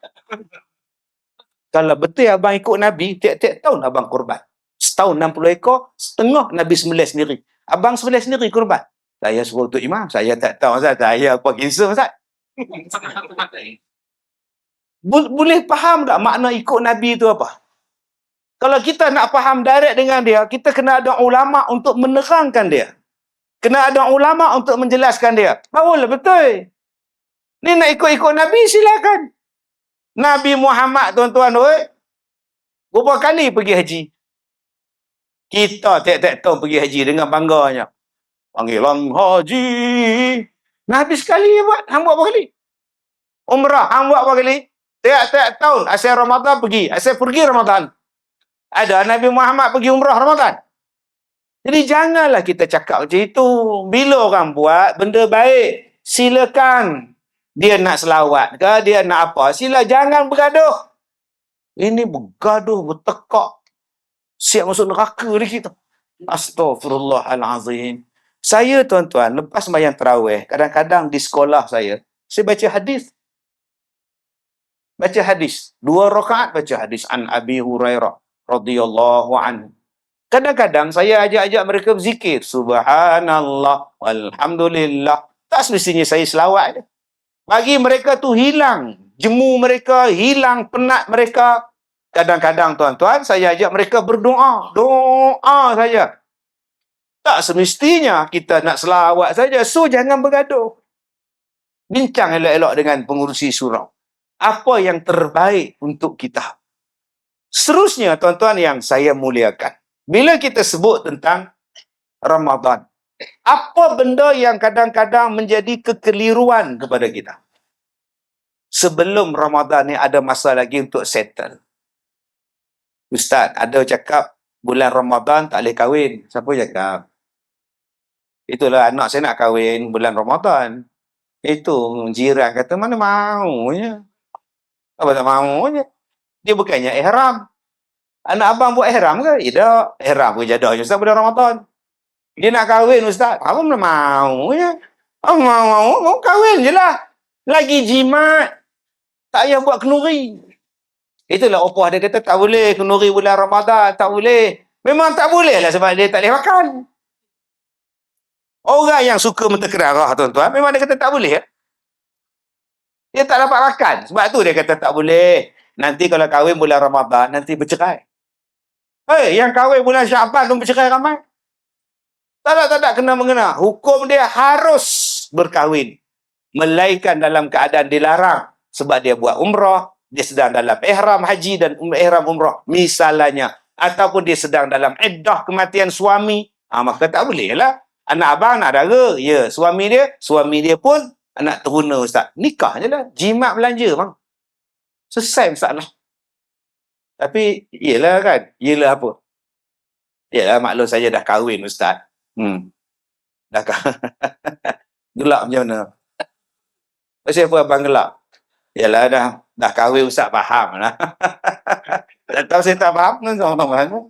S1: Kalau betul abang ikut Nabi, tiap-tiap tahun abang korban. Setahun 60 ekor, setengah Nabi sembelih sendiri. Abang sembelih sendiri korban. Saya suruh tu imam, saya tak tahu Ustaz. Saya apa kisah Ustaz? Boleh faham tak makna ikut Nabi tu apa? Kalau kita nak faham direct dengan dia, kita kena ada ulama untuk menerangkan dia. Kena ada ulama untuk menjelaskan dia. Barulah betul. Ni nak ikut-ikut Nabi, silakan. Nabi Muhammad, tuan-tuan, berapa kali pergi haji? Kita tiap-tiap tahun pergi haji dengan bangganya. Panggilan haji. Nabi sekali buat. Hang buat berapa kali? Umrah, hang buat berapa kali? Tiap-tiap tahun, asal Ramadan pergi. Asal pergi Ramadan. Ada Nabi Muhammad pergi umrah Ramadan. Jadi janganlah kita cakap macam itu. Bila orang buat benda baik, silakan. Dia nak selawat ke, dia nak apa, sila jangan bergaduh. Ini bergaduh, bertekak. Siap masuk neraka ni kita. Astaghfirullahalazim. Saya tuan-tuan, lepas sembahyang tarawih, kadang-kadang di sekolah saya baca hadis. Baca hadis. 2 rakaat baca hadis. An Abi Hurairah radhiyallahu anhu. Kadang-kadang saya ajak-ajak mereka berzikir. Subhanallah, walhamdulillah. Tak semestinya saya selawat je. Bagi mereka tu hilang jemu mereka, hilang penat mereka. Kadang-kadang tuan-tuan, saya ajak mereka berdoa. Doa saja. Tak semestinya kita nak selawat saja. So, jangan bergaduh. Bincang elok-elok dengan pengurusi surau. Apa yang terbaik untuk kita. Seterusnya, tuan-tuan yang saya muliakan. Bila kita sebut tentang Ramadan, apa benda yang kadang-kadang menjadi kekeliruan kepada kita? Sebelum Ramadan ni ada masa lagi untuk settle. Ustaz, ada cakap bulan Ramadan tak boleh kahwin. Siapa cakap? Itulah anak saya nak kahwin bulan Ramadan. Itu jiran kata mana maunya. Apa tak maunya? Dia bukannya ihram. Anak abang buat ihram ke? Tidak. Ihram pun jadah Ustaz bulan Ramadan. Dia nak kahwin Ustaz. Abang mana maunya? Mau kahwin je lah. Lagi jimat. Tak payah buat kenduri. Itulah opah dia kata tak boleh kenduri bulan Ramadan, tak boleh. Memang tak boleh lah sebab dia tak boleh makan. Orang yang suka menterkerah tuan-tuan, memang dia kata tak boleh. Dia tak dapat makan. Sebab tu dia kata tak boleh. Nanti kalau kahwin bulan Ramadan, nanti bercerai. Yang kahwin bulan Syaban tu bercerai ramai. Tak kena mengena. Hukum dia harus berkahwin. Melainkan dalam keadaan dilarang. Sebab dia buat umrah, dia sedang dalam ihram haji dan ihram umrah. Misalnya. Ataupun dia sedang dalam iddah kematian suami. Maka tak boleh lah. Anak abang, anak dara. Ya, suami dia pun anak teruna ustaz. Nikah je lah. Jimat belanja bang. Selesai masalah. Tapi, yelah kan. Yelah apa? Yelah maklum saya dah kahwin ustaz. Dah kahwin. Gelap macam mana? Pasal apa abang gelap? Yalah dah kahwin ustaz faham lah. Tak tahu saya tak faham kan sama-sama.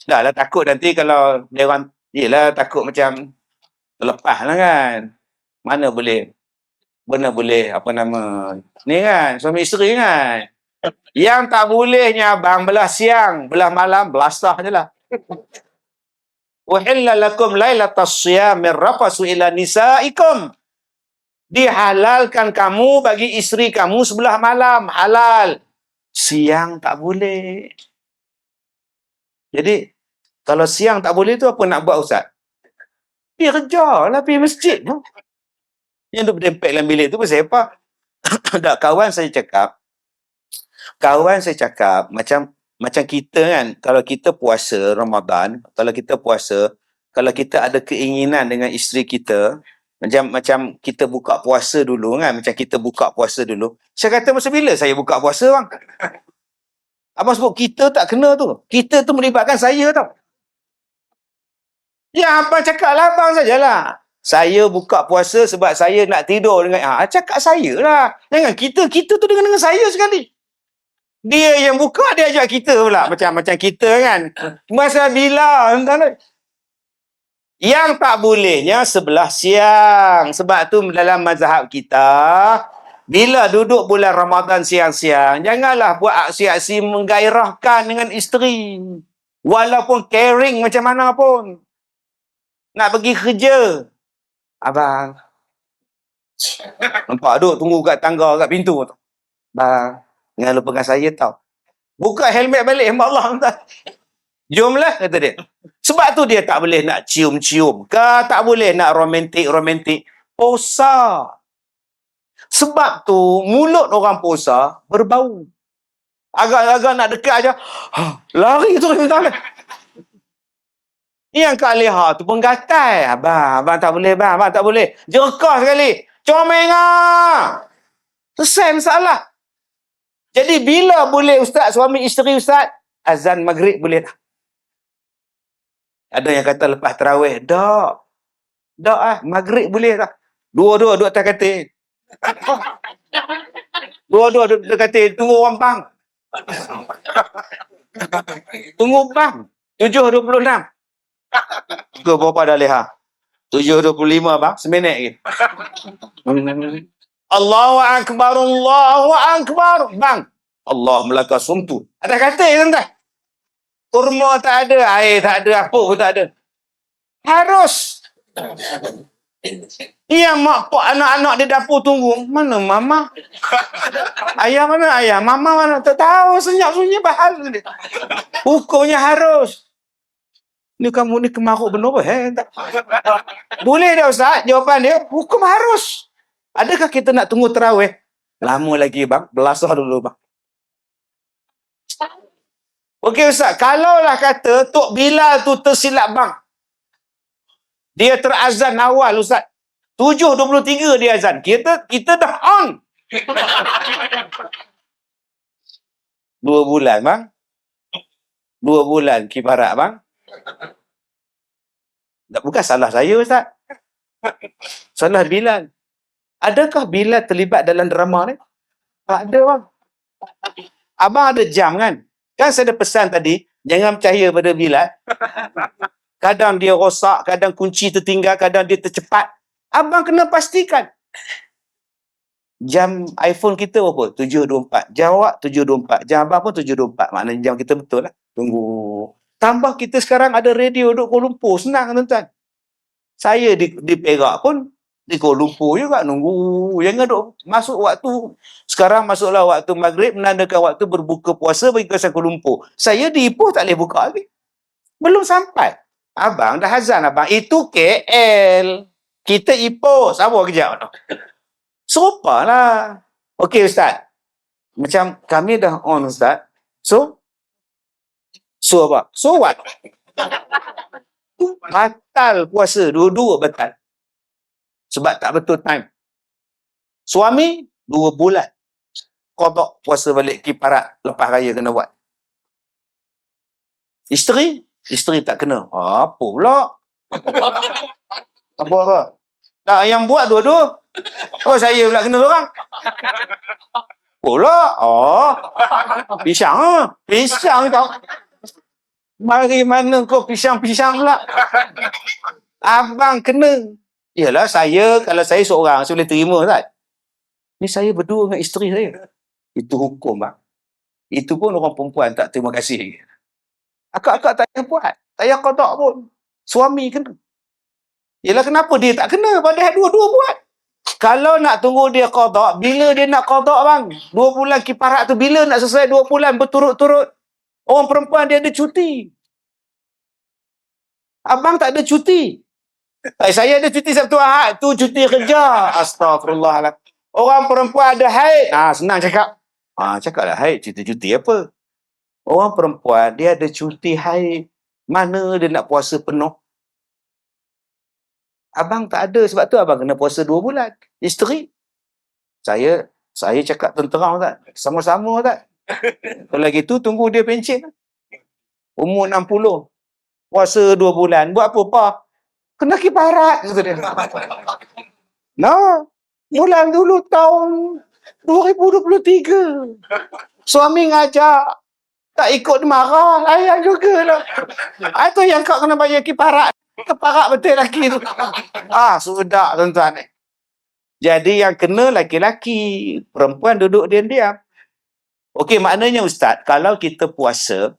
S1: Dah lah takut nanti kalau dia orang, yelah takut macam terlepas lah kan. Mana boleh apa nama ni kan, suami isteri kan. Yang tak bolehnya abang belah siang, belah malam, belasah je lah. Uhilla lakum lailatas siyam rafasu ila nisaikum. Dihalalkan kamu bagi isteri kamu sebelah malam. Halal. Siang tak boleh. Jadi, kalau siang tak boleh tu apa nak buat Ustaz? Pergi kerja lah, pergi masjid. Yang duduk berdempet dalam bilik tu pasal apa? Tak, kawan saya cakap, macam kita kan, kalau kita puasa Ramadan, kalau kita ada keinginan dengan isteri kita, macam kita buka puasa dulu kan, saya kata masa bila saya buka puasa bang? Abang sebut kita tak kena tu. Kita tu melibatkan saya tau. Ya, abang cakap lah abang sajalah. Saya buka puasa sebab saya nak tidur dengan... cakap saya lah. Jangan kita tu dengan saya sekali. Dia yang buka, dia ajak kita pula. Macam kita kan. Masa bila? Yang tak bolehnya sebelah siang. Sebab tu dalam mazhab kita, bila duduk bulan Ramadan siang-siang, janganlah buat aksi-aksi menggairahkan dengan isteri. Walaupun caring macam mana pun. Nak pergi kerja. Abang. Nampak duk tunggu kat tangga, kat pintu tu. Bang, jangan lupa dengan saya tau. Buka helmet balik, hamba Allah. Jomlah, kata dia. Sebab tu dia tak boleh nak cium-cium. Tak boleh nak romantik-romantik. Puasa. Sebab tu, mulut orang puasa berbau. Agak-agak nak dekat aja, lari tu. Yang Kak Leha tu pun gatal. Abang tak boleh bang, abang tak boleh. Jerkah sekali. Comeng ah. Selesai masalah. Jadi bila boleh ustaz, suami isteri ustaz? Azan maghrib boleh tak? Ada yang kata lepas tarawih. Tak maghrib boleh tak? Dua-dua duduk atas katil. Dua-dua duduk atas katil. Tunggu orang bang. Tunggu bang. 7.26. Ke berapa dah Leha? 7.25 bang. Seminit lagi. Allahu Akbar. Bang. Allah melaka sumpu. Ada kata tuan-tuan. Kurma tak ada, air tak ada, apa pun tak ada. Harus. Yang mak pak anak-anak di dapur tunggu. Mana mama? Ayah mana ayah? Mama mana? Tak tahu, senyap-senyap bahal. Hukumnya harus. Ni kamu ni kemaruk benar apa? Boleh dah Ustaz? Jawapan dia, hukum harus. Adakah kita nak tunggu tarawih? Lama lagi bang, belasah dulu bang. Okey Ustaz, kalaulah kata Tok Bilal tu tersilap bang. Dia terazan awal Ustaz. 7.23 dia azan. Kita dah on. 2 bulan bang. 2 bulan kibarat bang. Bukan salah saya Ustaz. Salah Bilal. Adakah Bilal terlibat dalam drama ni? Tak ada bang. Abang ada jam kan? Kan saya ada pesan tadi, jangan percaya pada Bilal. Kadang dia rosak, kadang kunci tertinggal, kadang dia tercepat. Abang kena pastikan. Jam iPhone kita berapa? 7.24. Jam awak 7.24. Jam abang pun 7.24. Maknanya jam kita betul lah. Tunggu. Tambah kita sekarang ada radio duduk Kuala Lumpur. Senang tuan-tuan. Saya di Perak pun di Kuala Lumpur juga nunggu. Jangan duk masuk waktu. Sekarang masuklah waktu maghrib, menandakan waktu berbuka puasa bagi kawasan Kuala Lumpur. Saya di Ipoh tak boleh buka lagi. Belum sampai. Abang dah azan abang. Itu KL. Kita Ipoh. Sabar kejap. Serupa lah. Okey Ustaz. Macam kami dah on Ustaz. So apa? So what? Batal puasa. Dua-dua batal. Sebab tak betul time. Suami 2 bulan. Qada puasa balik kiparat. Lepas raya kena buat. Isteri tak kena. Apa pula? Apa? Tak, yang buat dua-dua. Oh, saya pula kena orang. Pula. Oh. Pisang. Pisang tau. Mari mana kau pisang-pisang pula. Abang kena. Yalah, kalau saya seorang, saya boleh terima, tak? Ni saya berdua dengan isteri saya. Itu hukum, bang. Itu pun orang perempuan tak terima kasih. Akak-akak tak payah buat. Tak payah qada pun. Suami kena. Yalah, kenapa dia tak kena? Padahal dua-dua buat. Kalau nak tunggu dia qada, bila dia nak qada, bang? 2 bulan kiparat tu, bila nak selesai 2 bulan berturut-turut? Orang perempuan dia ada cuti. Abang tak ada cuti. Saya ada cuti Sabtu Ahad. Tu cuti kerja. Astagfirullahaladzim. Orang perempuan ada haid. Senang cakap. Cakaplah haid. Cuti-cuti apa? Orang perempuan dia ada cuti haid. Mana dia nak puasa penuh? Abang tak ada. Sebab tu abang kena puasa 2 bulan. Isteri. Saya cakap terang tak? Sama-sama tak? Kalau gitu tunggu dia pencen. Umur 60. Puasa 2 bulan. Buat apa, Pak? Kena kiparat. Kata dia. Bulan dulu tahun 2023. Suami ngajak. Tak ikut marah. Layan jugalah. Itu yang kau kena bayar kiparat. Keparat betul lelaki tu. Sudah tuan-tuan. Jadi yang kena laki-laki. Perempuan duduk diam-diam. Okey, maknanya Ustaz, kalau kita puasa,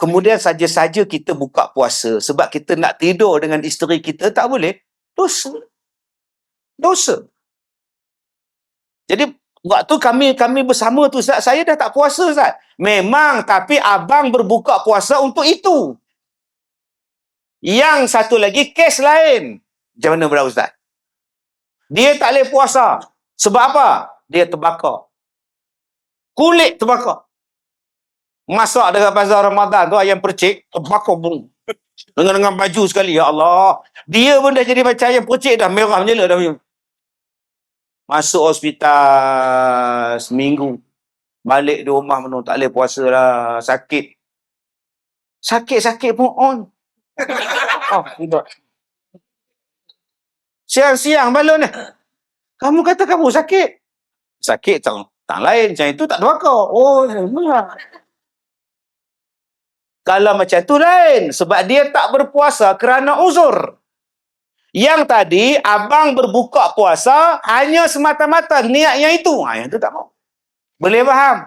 S1: kemudian saja-saja kita buka puasa sebab kita nak tidur dengan isteri kita, tak boleh. Dosa. Jadi waktu kami bersama tu Ustaz, saya dah tak puasa Ustaz. Memang, tapi abang berbuka puasa untuk itu. Yang satu lagi kes lain. Macam mana pula Ustaz? Dia tak boleh puasa. Sebab apa? Dia terbakar. Kulit terbakar. Masak dekat bazar Ramadan tu ayam percik, terbakar bung. Dengan baju sekali, ya Allah. Dia pun dah jadi macam ayam percik dah, merah menyala dah. Masuk hospital seminggu. Balik di rumah penuh, tak boleh puasa lah. Sakit. Sakit pun on. Tidak. Siang-siang balon ni. Kamu kata kamu sakit. Sakit tak lain. Macam itu tak terbakar. Memang. Kalau macam tu lain. Sebab dia tak berpuasa kerana uzur. Yang tadi, abang berbuka puasa hanya semata-mata niat yang itu. Yang tu tak mau. Boleh faham?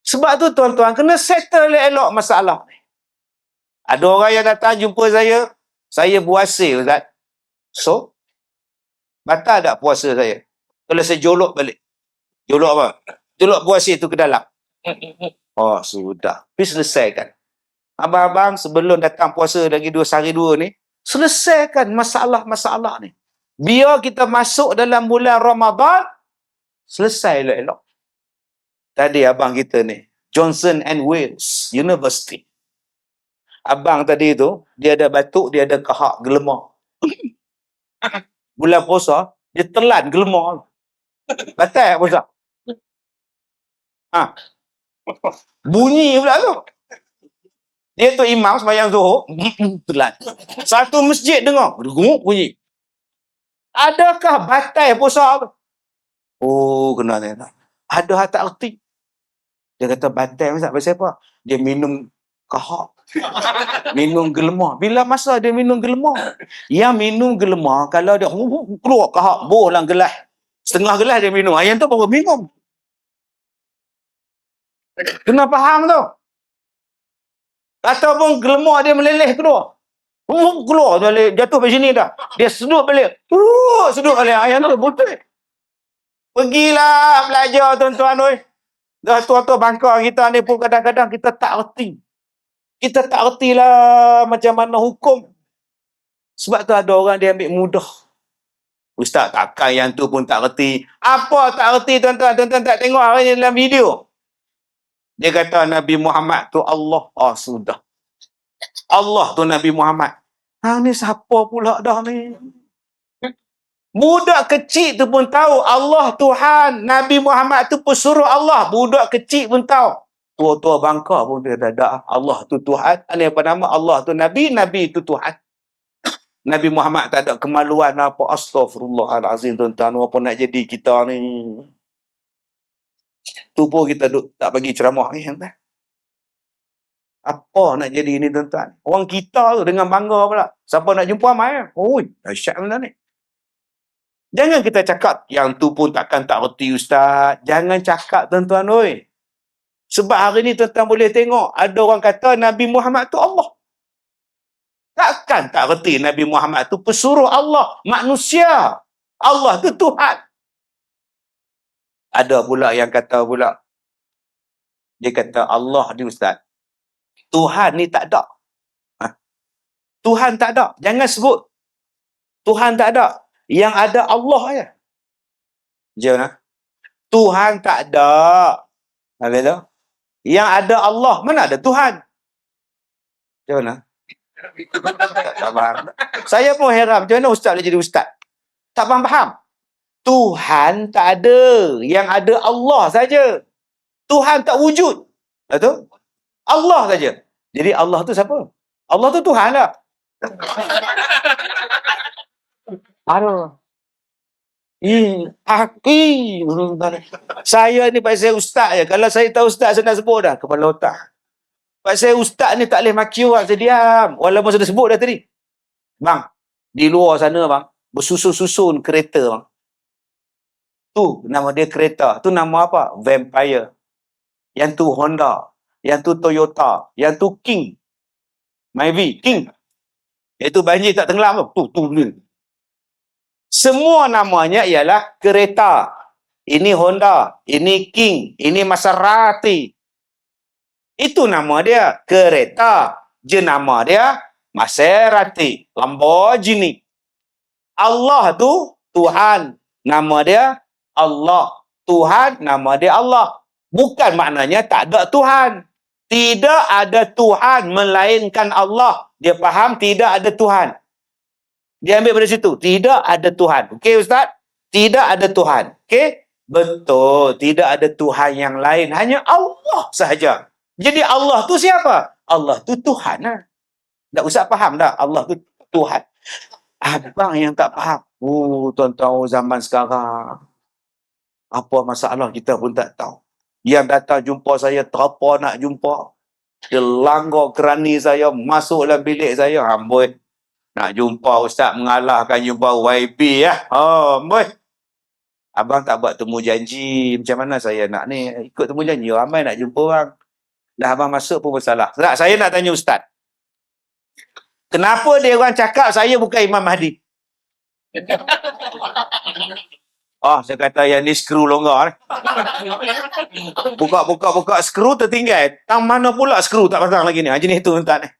S1: Sebab tu tuan-tuan, kena settle elok masalah ni. Ada orang yang datang jumpa saya buasir Ustaz. So, batal tak puasa saya? Kalau saya jolok balik. Jolok apa? Jolok puasa itu ke dalam. Sudah. Tapi selesaikan. Abang-abang sebelum datang puasa lagi 2 hari 2 ni, selesaikan masalah-masalah ni. Biar kita masuk dalam bulan Ramadan, selesai elok-elok. Tadi abang kita ni, Johnson and Wales University. Abang tadi tu, dia ada batuk, dia ada kahak, gelemar. Bulan puasa, dia telan gelemar. Batal puasa. Bunyi pula tu. Dia tu imam sembahyang Zuhur, telan. Satu masjid dengar, bunyi. Adakah batal puasa tu? Kena tengok. Ada tak erti. Dia kata batal pasal apa? Dia minum kahak. Minum gelemar. Bila masa dia minum gelemar? Yang minum gelemar, kalau dia keluar kahak, boh dalam gelas. Setengah gelas dia minum. Yang tu baru minum. Kena faham tu. Ataupun gelemar dia meleleh keluar. Keluar balik, jatuh kat sini dah. Dia sedut balik. Sedut balik. Yang tu betul. Pergilah belajar tuan-tuan oi. Dah tua-tua bangka kita ni pun kadang-kadang kita tak erti. Kita tak ertilah macam mana hukum. Sebab tu ada orang dia ambil mudah. Ustaz takkan yang tu pun tak erti. Apa tak erti tuan-tuan? Tuan-tuan tak tengok hari ni dalam video. Dia kata Nabi Muhammad tu Allah. Sudah. Allah tu Nabi Muhammad. Ni siapa pula dah ni? Budak kecil tu pun tahu Allah Tuhan. Nabi Muhammad tu pesuruh Allah. Budak kecil pun tahu. Tua-tua bangka pun dia dah Allah tu Tuhan. Ini apa nama? Allah tu Nabi. Nabi tu Tuhan. Nabi Muhammad tak ada kemaluan apa. Astaghfirullahalazim tuan-tuan. Apa nak jadi kita ni? Tu pun kita tak bagi ceramah ni. Apa nak jadi ni tuan-tuan? Orang kita tu dengan bangga pula. Siapa nak jumpa mai? Oi, dahsyat benda ni. Jangan kita cakap yang tu pun takkan tak erti ustaz. Jangan cakap tuan-tuan oi. Sebab hari ni tuan-tuan boleh tengok ada orang kata Nabi Muhammad tu Allah. Takkan tak erti Nabi Muhammad tu pesuruh Allah, manusia. Allah tu Tuhan. Ada pula yang kata pula. Dia kata Allah ni ustaz. Tuhan ni tak ada. Tuhan tak ada. Jangan sebut. Tuhan tak ada. Yang ada Allah je. Jangan. Tuhan tak ada. Habis tu? Yang ada Allah. Mana ada Tuhan? Macam mana? Tak faham. Saya pun heran. Macam mana ustaz boleh jadi ustaz? Tak faham. Tuhan tak ada. Yang ada Allah saja. Tuhan tak wujud. Betul? Allah saja. Jadi Allah tu siapa? Allah tu Tuhan lah. Aduh. Saya ni pasal ustaz je. Kalau saya tahu ustaz, saya nak sebut dah. Kepala otak. Pasal ustaz ni tak boleh maki orang. Saya diam. Walaupun saya dah sebut dah tadi. Bang, di luar sana bang, bersusun-susun kereta bang. Tu nama dia kereta. Tu nama apa? Vampire. Yang tu Honda. Yang tu Toyota. Yang tu King. Myvi. King. Iaitu banjir tak tenggelam tu. Tu ni. Semua namanya ialah kereta. Ini Honda. Ini King. Ini Maserati. Itu nama dia. Kereta. Jenama dia Maserati. Lamborghini. Allah tu Tuhan. Nama dia Allah. Tuhan nama dia Allah. Bukan maknanya tak ada Tuhan. Tidak ada Tuhan melainkan Allah. Dia faham tidak ada Tuhan. Dia ambil dari situ. Tidak ada Tuhan. Okey Ustaz? Tidak ada Tuhan. Okey? Betul. Tidak ada Tuhan yang lain. Hanya Allah sahaja. Jadi Allah tu siapa? Allah tu Tuhan lah. Tak usah faham dah. Allah tu Tuhan. Abang yang tak faham. Tuan-tuan zaman sekarang. Apa masalah kita pun tak tahu. Yang datang jumpa saya, terapa nak jumpa. Dia langgar kerani saya, masuk dalam bilik saya. Amboi. Nak jumpa Ustaz mengalahkan jumpa YB ya. Amboi. Abang tak buat temu janji. Macam mana saya nak ni? Ikut temu janji. Ramai nak jumpa orang. Dah abang masuk pun bersalah. Tak, saya nak tanya Ustaz. Kenapa dia orang cakap saya bukan Imam Mahdi? Saya kata yang ni skru longgar. Buka skru tertinggal. Tang mana pula skru tak pasang lagi ni. Jenis tu tuan ni.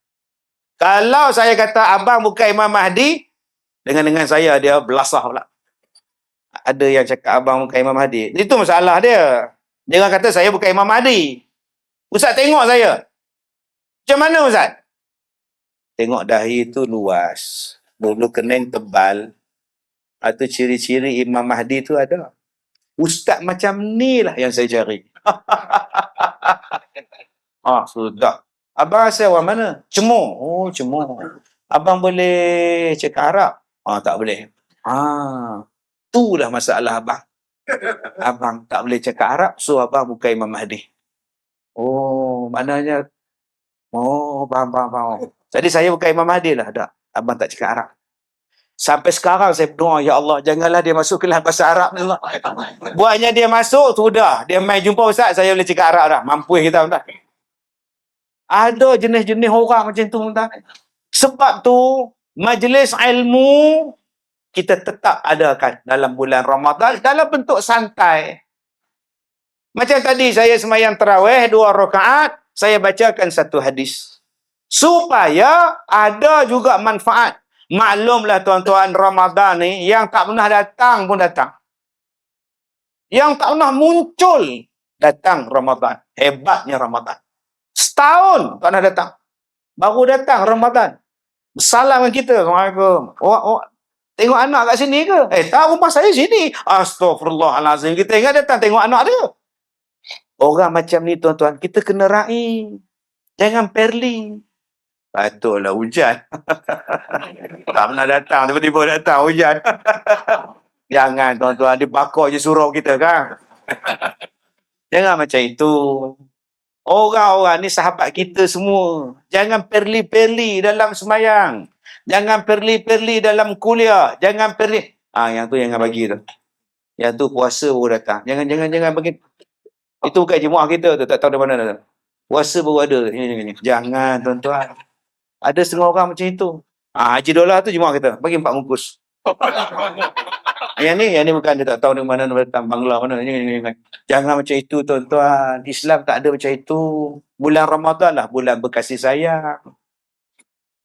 S1: Kalau saya kata abang bukan Imam Mahdi, dengan saya dia belasah pula. Ada yang cakap abang bukan Imam Mahdi. Itu masalah dia. Dia orang kata saya bukan Imam Mahdi. Ustaz tengok saya. Macam mana Ustaz? Tengok dahi tu luas. Bulu kening tebal. Atau ciri-ciri Imam Mahdi tu ada. Ustaz macam ni lah yang saya cari. Sudah. Abang asal orang mana? Cemur. Cemur. Abang boleh cakap Arab? Tak boleh. Itulah masalah abang. Abang tak boleh cakap Arab, so abang bukan Imam Mahdi. Maknanya faham. Jadi saya bukan Imam Mahdi lah dah. Abang tak cakap Arab. Sampai sekarang saya berdoa, ya Allah, janganlah dia masuk kelas bahasa Arab ni, Allah. Buatnya dia masuk, sudah. Dia main jumpa Ustaz, saya boleh cakap Arab dah. Mampu kita, tuan. Ada jenis-jenis orang macam tu, tuan. Sebab tu, majlis ilmu kita tetap adakan dalam bulan Ramadan dalam bentuk santai. Macam tadi saya sembahyang tarawih 2 rakaat, saya bacakan satu hadis. Supaya ada juga manfaat. Maklumlah tuan-tuan, Ramadan ni yang tak pernah datang pun datang. Yang tak pernah muncul datang Ramadan. Hebatnya Ramadan. Setahun tak pernah datang. Baru datang Ramadan. Salam dengan kita. Assalamualaikum. Tengok anak kat sini ke? Tak, rumah saya sini. Astaghfirullahalazim. Kita ingat datang tengok anak dia. Orang macam ni tuan-tuan, kita kena raih. Jangan perli. Patutlah hujan. Tak pernah datang, tiba-tiba datang hujan. Jangan tuan-tuan, dia bakar je surau kita kan. Jangan macam itu. Orang-orang ni sahabat kita semua. Jangan perli-perli dalam sembahyang. Jangan perli-perli dalam kuliah. Jangan perli. Yang tu jangan bagi tu. Yang tu puasa baru datang. Jangan bagi. Itu bukan jemaah kita tu, tak tahu dari mana dah. Puasa baru ada. Jangan tuan-tuan. Ada setengah orang macam itu. Haji Dolah tu jemaah kita. Bagi 4 bungkus. Yang ni bukan, dia tak tahu dari mana datang, Bangla mana. Jangan macam itu tuan-tuan. Islam tak ada macam itu. Bulan Ramadan lah bulan berkasih sayang.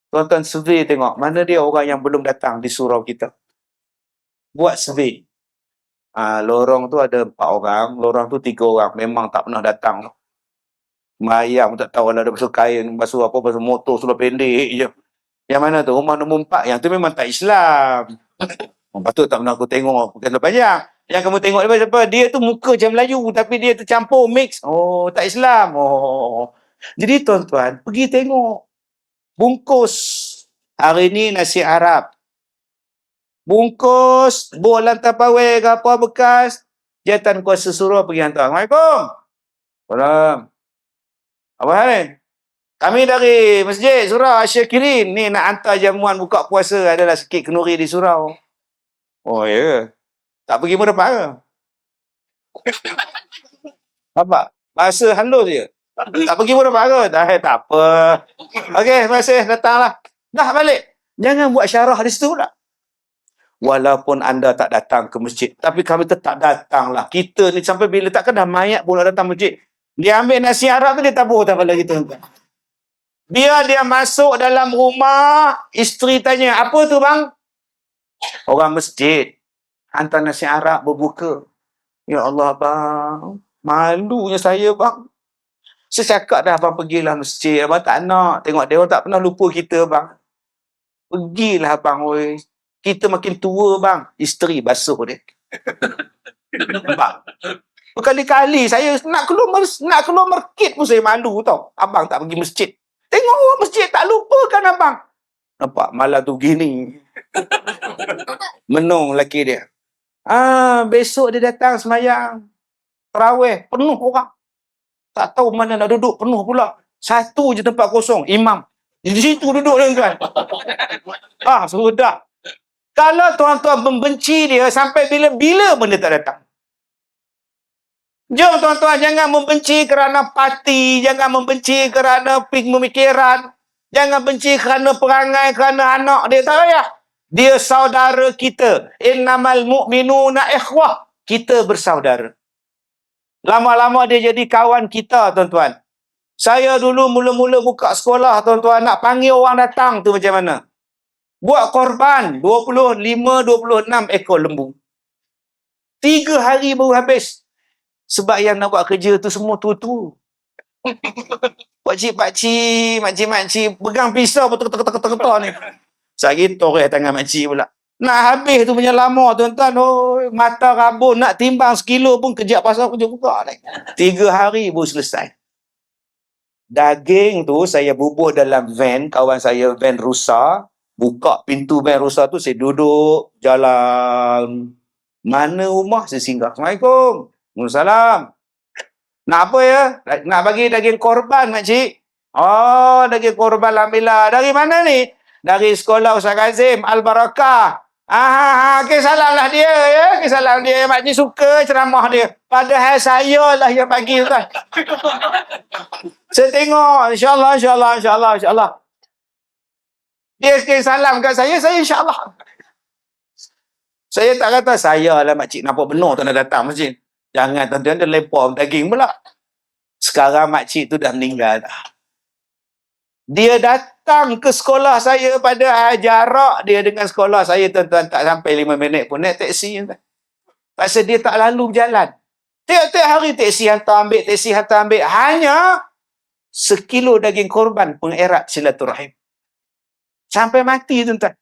S1: Tuan-tuan survey tengok. Mana dia orang yang belum datang di surau kita. Buat survey. Lorong tu ada 4 orang. Lorong tu 3 orang. Memang tak pernah datang. Mayang tak tahu ada basuh kain, basuh apa, basuh motor, sudah pendek je. Yang mana tu? Rumah nombor 4. Yang tu memang tak Islam. Patut tak pernah aku tengok. Bukan panjang. Yang kamu tengok dia siapa? Dia tu muka macam Melayu. Tapi dia tercampur, mix. Tak Islam. Jadi tuan-tuan, pergi tengok. Bungkus. Hari ni nasi Arab. Bungkus. Bolan Tupperware ke apa bekas. Jatan kuasa suruh pergi hantar. Assalamualaikum. Salam. Apa hal ni? Kami dari Masjid Surau Asyakirin. Ni nak hantar jamuan buka puasa. Adalah sikit kenduri di surau. Ya. Tak pergi pun dapat ke? Apa? Bahasa halus je. Tak pergi pun dapat ke? Tak apa. Okey, terima kasih. Datanglah. Dah balik. Jangan buat syarah di situ pula. Walaupun anda tak datang ke masjid, tapi kami tetap datanglah. Kita ni sampai bila takkan dah mayat pun nak datang masjid. Dia ambil nasi Arab tu, dia tabur tak pada kita. Biar dia masuk dalam rumah, isteri tanya, apa tu bang? Orang masjid. Hantar nasi Arab berbuka. Ya Allah bang, malunya saya bang. Saya cakap dah abang pergilah masjid. Abang tak nak. Tengok dia orang tak pernah lupa kita bang. Pergilah abang. Oi. Kita makin tua bang. Isteri basuh dia. Bang. Berkali-kali saya nak keluar market pun saya malu tau. Abang tak pergi masjid. Tengok orang masjid tak lupakan abang. Nampak malam tu gini. Menung lelaki dia. Besok dia datang sembahyang. Tarawih penuh orang. Tak tahu mana nak duduk, penuh pula. Satu je tempat kosong, imam. Di situ duduk tuan-tuan. Sudah. Kalau tuan-tuan membenci dia sampai bila-bila pun dia tak datang. Jom tuan-tuan, jangan membenci kerana parti, jangan membenci kerana pemikiran, jangan benci kerana perangai, kerana anak dia, tak payah. Dia saudara kita. Innamal mu'minuna ikhwah. Kita bersaudara. Lama-lama dia jadi kawan kita, tuan-tuan. Saya dulu mula-mula buka sekolah, tuan-tuan, nak panggil orang datang tu macam mana? Buat korban 25-26 ekor lembu. 3 hari baru habis. Sebab yang nak buat kerja tu semua tu. Pakcik-pakcik, makcik-makcik, pegang pisau betul-betul ni. Saya toreh tangan makcik pula. Nak habis tu punya lama, tuan-tuan. Mata rabun, nak timbang sekilo pun kejap pasal kerja buka ni. 3 hari baru selesai. Daging tu saya bubur dalam van, kawan saya van rusak. Buka pintu van rusak tu, saya duduk, jalan. Mana rumah, saya singgah. Assalamualaikum. Waalaikumsalam. Nak apa ya? Nak bagi daging korban, makcik. Daging korban alhamdulillah. Dari mana ni? Dari sekolah Ustaz Kazim, Al-Barakah. Salam lah dia ya. Salam dia. Makcik suka ceramah dia. Padahal saya lah yang bagi tuan. Saya tengok. InsyaAllah. Dia salam kat saya insyaAllah. Saya tak kata saya lah makcik nampak benar tak nak datang masjid. Jangan tuan-tuan dia lempar daging pula. Sekarang makcik tu dah meninggal dah. Dia datang ke sekolah saya pada jarak dia dengan sekolah saya tuan-tuan tak sampai 5 minit pun naik teksi. Pasal dia tak lalu berjalan. Tiap-tiap hari teksi hantar ambil. Hanya sekilo daging korban pun erat silaturahim. Sampai mati tuan-tuan.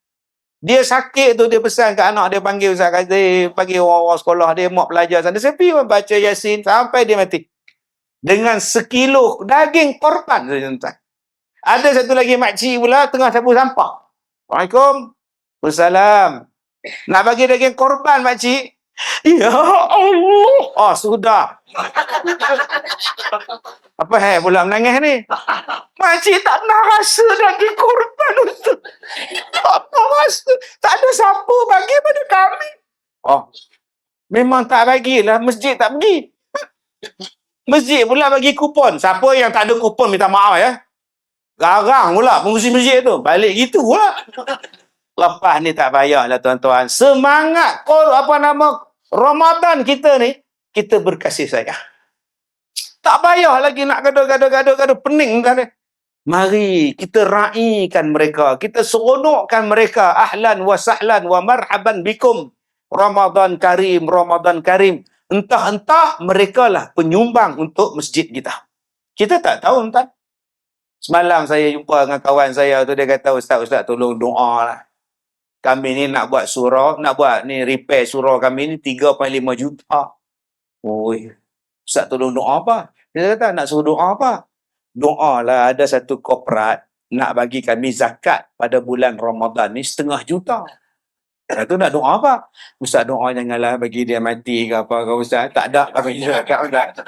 S1: Dia sakit tu dia pesan kat anak dia panggil Ustaz Kazim, panggil orang-orang sekolah dia mak pelajar sana. Saya pergi baca Yasin sampai dia mati. Dengan sekilo daging korban tuan-tuan. Ada satu lagi makcik pula tengah sapu sampah. Waalaikumsalam. Waalaikumsalam. Nak bagi daging korban makcik? Ya Allah. Oh, sudah. Apa pula menangis ni? Makcik tak nak rasa daging korban untuk. Apa rasa? Tak ada siapa bagi pada kami. Oh. Memang tak bagilah. Masjid tak bagi. Masjid pula bagi kupon. Siapa yang tak ada kupon minta maaf ya. Garang pula pengurusi masjid tu. Balik gitu pula. Lepas ni tak payahlah tuan-tuan. Semangat Ramadan kita ni, kita berkasih sayang. Tak payah lagi nak gaduh, pening kan. Mari kita raikan mereka, kita seronokkan mereka. Ahlan wa sahlan wa marhaban bikum. Ramadan Karim. Entah-entah mereka lah penyumbang untuk masjid kita. Kita tak tahu entah. Semalam saya jumpa dengan kawan saya tu, dia kata, Ustaz tolong doa lah. Kami ni nak buat surau, repair surau kami ni 3.5 juta. Oi, Ustaz tolong doa apa? Dia kata nak suruh doa apa? Doa lah, ada satu korporat nak bagi kami zakat pada bulan Ramadan ni 0.5 juta. Lepas tu nak doa apa? Ustaz doa janganlah bagi dia mati ke apa ke Ustaz. Tak ada kami zakat Ustaz.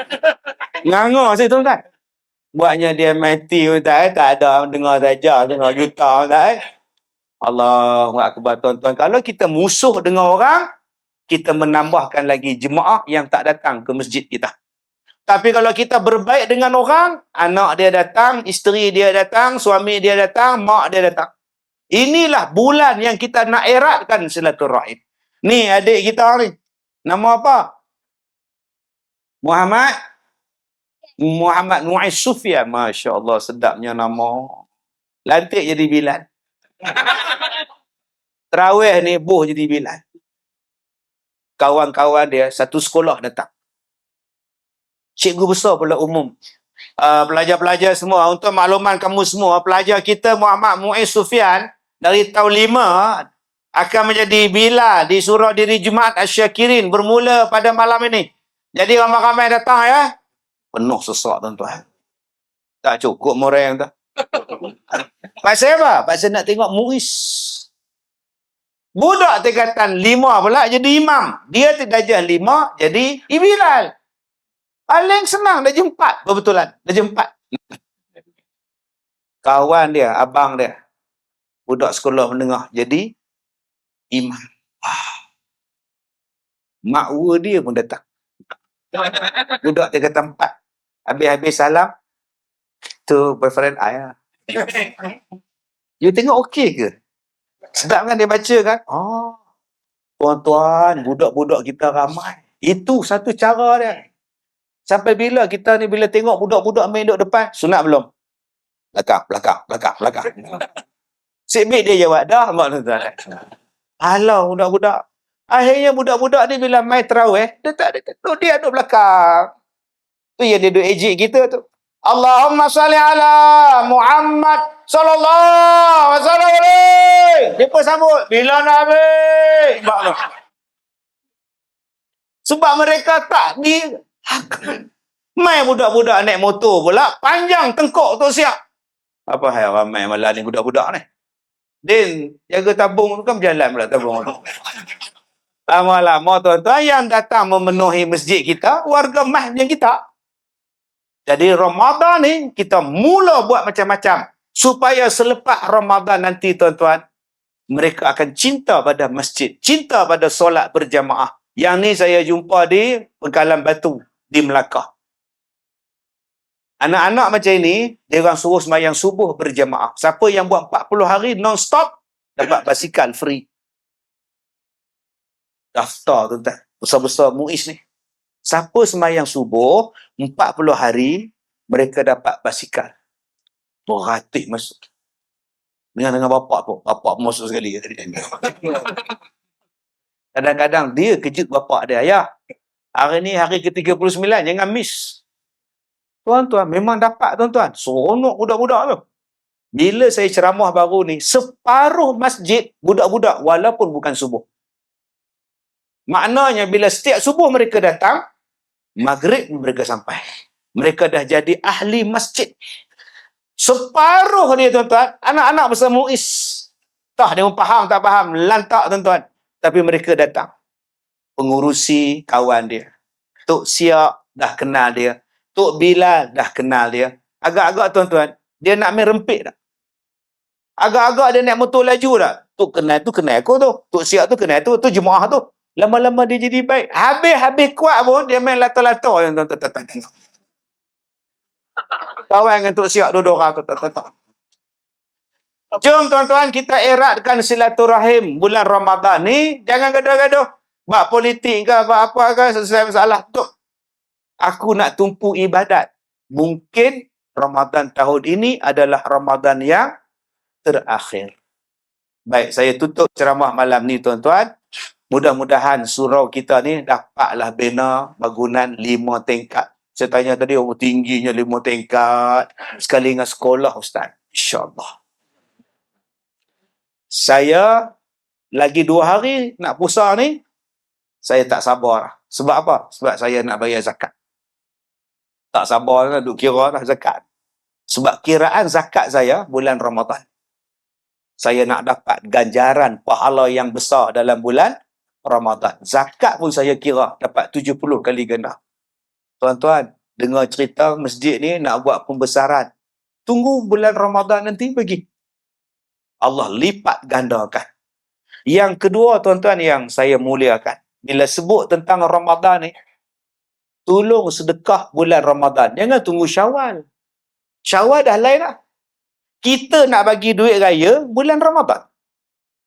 S1: Nganga saya tu Ustaz. Buatnya dia mati Ustaz, tak ada dengar saja 0.5 juta Ustaz. Allahu Akbar tuan-tuan. Kalau kita musuh dengan orang, kita menambahkan lagi jemaah yang tak datang ke masjid kita. Tapi kalau kita berbaik dengan orang, anak dia datang, isteri dia datang, suami dia datang, mak dia datang. Inilah bulan yang kita nak eratkan silaturahim. Ni adik kita ni. Nama apa? Muhammad Muiz Sufyan. Masya Allah, sedapnya nama. Lantik jadi Bilal. Terawih ni boh jadi Bilal. Kawan-kawan dia satu sekolah datang. Cikgu besar pula umum. Pelajar-pelajar semua, untuk makluman kamu semua, pelajar kita Muhammad Muiz Sufyan dari tahun 5 akan menjadi Bilal di surau diri Jumaat Asyakirin bermula pada malam ini. Jadi ramai-ramai datang ya. Penuh sesak tuan-tuan. Tak cukup orang tu. Pasal apa? Pasal nak tengok Muiz. Budak tingkatan 5 pula jadi imam. Dia darjah 5 jadi Bilal. Paling senang darjah 4 berbetulan. Darjah 4. Kawan dia, abang dia, budak sekolah menengah jadi imam. Makwa dia pun datang. Budak tingkatan 4. Habis-habis salam, tu boyfriend I lah. You tengok okey ke? Sedap kan dia baca kan? Oh, tuan-tuan, budak-budak kita ramai. Itu satu cara dia. Sampai bila kita ni bila tengok budak-budak main duduk depan, sunat belum? Belakang. Sibik dia jawab, dah mak tuan-tuan. Alah budak-budak. Akhirnya budak-budak ni bila main tarawih, dia tak ada tu, dia duduk belakang. Tu yang dia duduk ejek kita tu. Allahumma salli ala Muhammad sallallahu alaihi wasallam. Dia pun sambut bila Nabi. Sebab mereka tak di mai budak-budak naik motor pula panjang tengkok tu siap. Apa hal ramai malah ni budak-budak ni. Din jaga tabung tu kan berjalan pula tabung tu. Lama-lama tuan-tuan yang datang memenuhi masjid kita warga mahjid kita. Jadi Ramadan ni kita mula buat macam-macam supaya selepas Ramadan nanti tuan-tuan mereka akan cinta pada masjid, cinta pada solat berjamaah. Yang ni saya jumpa di Pengkalan Batu di Melaka. Anak-anak macam ini, dia orang suruh sembahyang subuh berjamaah. Siapa yang buat 40 hari non-stop, dapat basikal free. Daftar tuan-tuan, besar-besar MUIS ni. Siapa sembahyang subuh 40 hari, mereka dapat basikal. Beratik masuk. Dengan bapak pun. Bapak pun masuk sekali. Kadang-kadang dia kejut bapak dia. Ayah, hari ni hari ke-39, jangan miss. Tuan-tuan, memang dapat tuan-tuan. Seronok budak-budak tu. Bila saya ceramah baru ni, separuh masjid budak-budak walaupun bukan subuh. Maknanya bila setiap subuh mereka datang, maghrib mereka sampai. Mereka dah jadi ahli masjid. Separuh dia tuan-tuan, anak-anak bersama MUIS. Tah dia faham tak faham, lantak tuan-tuan. Tapi mereka datang. Pengurusi kawan dia. Tok Siak dah kenal dia. Tok Bilal dah kenal dia. Agak-agak tuan-tuan, dia nak main rempit tak? Agak-agak dia naik motor laju tak? Tok kenal tu kenal aku tu. Tok Siak tu kenal tu jemaah tu. Lama-lama dia jadi baik. Habis kuat pun, dia main latar-latar. Kawan dengan Tok Siak duduk orang. Jom tuan-tuan, kita eratkan silaturahim bulan Ramadan ni. Jangan gaduh-gaduh. Bak politik ke, apa ke, selesai masalah. Tok, aku nak tumpu ibadat. Mungkin Ramadan tahun ini adalah Ramadan yang terakhir. Baik, saya tutup ceramah malam ni tuan-tuan. Mudah-mudahan surau kita ni dapatlah bina bangunan 5 tingkat. Saya tanya tadi, tingginya 5 tingkat. Sekali dengan sekolah, Ustaz. InsyaAllah. Saya lagi 2 hari nak puasa ni, saya tak sabar. Sebab apa? Sebab saya nak bayar zakat. Tak sabar nak duk kira lah zakat. Sebab kiraan zakat saya bulan Ramadan. Saya nak dapat ganjaran pahala yang besar dalam bulan Ramadan. Zakat pun saya kira dapat 70 kali ganda. Tuan-tuan, dengar cerita masjid ni nak buat pembesaran. Tunggu bulan Ramadan nanti bagi. Allah lipat gandakan. Yang kedua tuan-tuan yang saya muliakan. Bila sebut tentang Ramadan ni, tolong sedekah bulan Ramadan. Jangan tunggu Syawal. Syawal dah lain lah. Kita nak bagi duit raya bulan Ramadan.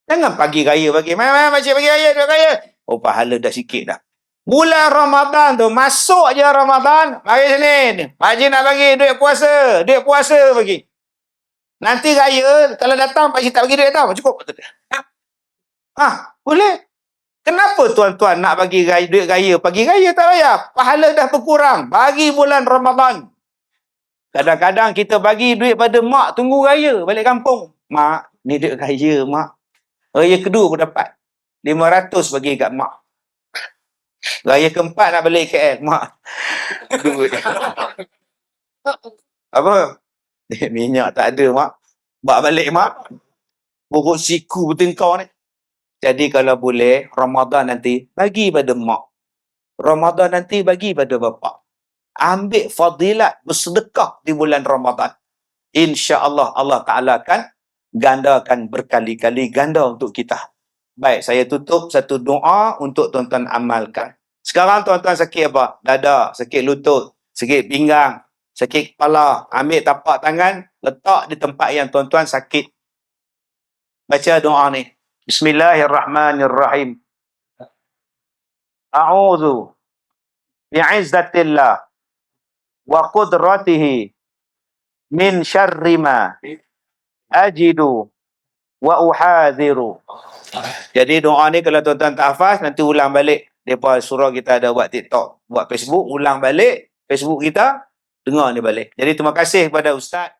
S1: Jangan pagi raya bagi. Makcik bagi raya, duit raya. Oh, pahala dah sikit dah. Bulan Ramadan tu, masuk je Ramadan, mari sini. Pakcik nak bagi duit puasa. Duit puasa bagi. Nanti raya, kalau datang, pakcik tak bagi duit tau. Cukup. Boleh. Kenapa tuan-tuan nak bagi duit raya? Pagi raya tak payah. Pahala dah berkurang. Bagi bulan Ramadan. Kadang-kadang kita bagi duit pada mak, tunggu raya, balik kampung. Mak, ni duit raya, mak. Raya kedua pun dapat. 500 bagi kat mak. Raya keempat nak balik KL. Mak. Duit. Apa? Minyak tak ada, mak. Bawa balik, mak. Buruk siku betul kau ni. Jadi kalau boleh, Ramadan nanti bagi pada mak. Ramadan nanti bagi pada bapak. Ambil fadilat bersedekah di bulan Ramadan. InsyaAllah Allah Ta'ala akan gandakan berkali-kali ganda untuk kita. Baik, saya tutup satu doa untuk tuan-tuan amalkan. Sekarang tuan-tuan sakit apa? Dada, sakit lutut, sakit pinggang, sakit kepala. Ambil tapak tangan, letak di tempat yang tuan-tuan sakit. Baca doa ni. Bismillahirrahmanirrahim. A'udhu bi'izzatillah wa qudratihi min syarri ma ajidu wa uhadhiru. Jadi doa ni kalau tuan-tuan tak hafaz, nanti ulang balik. Depa surau kita ada buat TikTok, buat Facebook, ulang balik Facebook kita, dengar ni balik. Jadi terima kasih kepada Ustaz.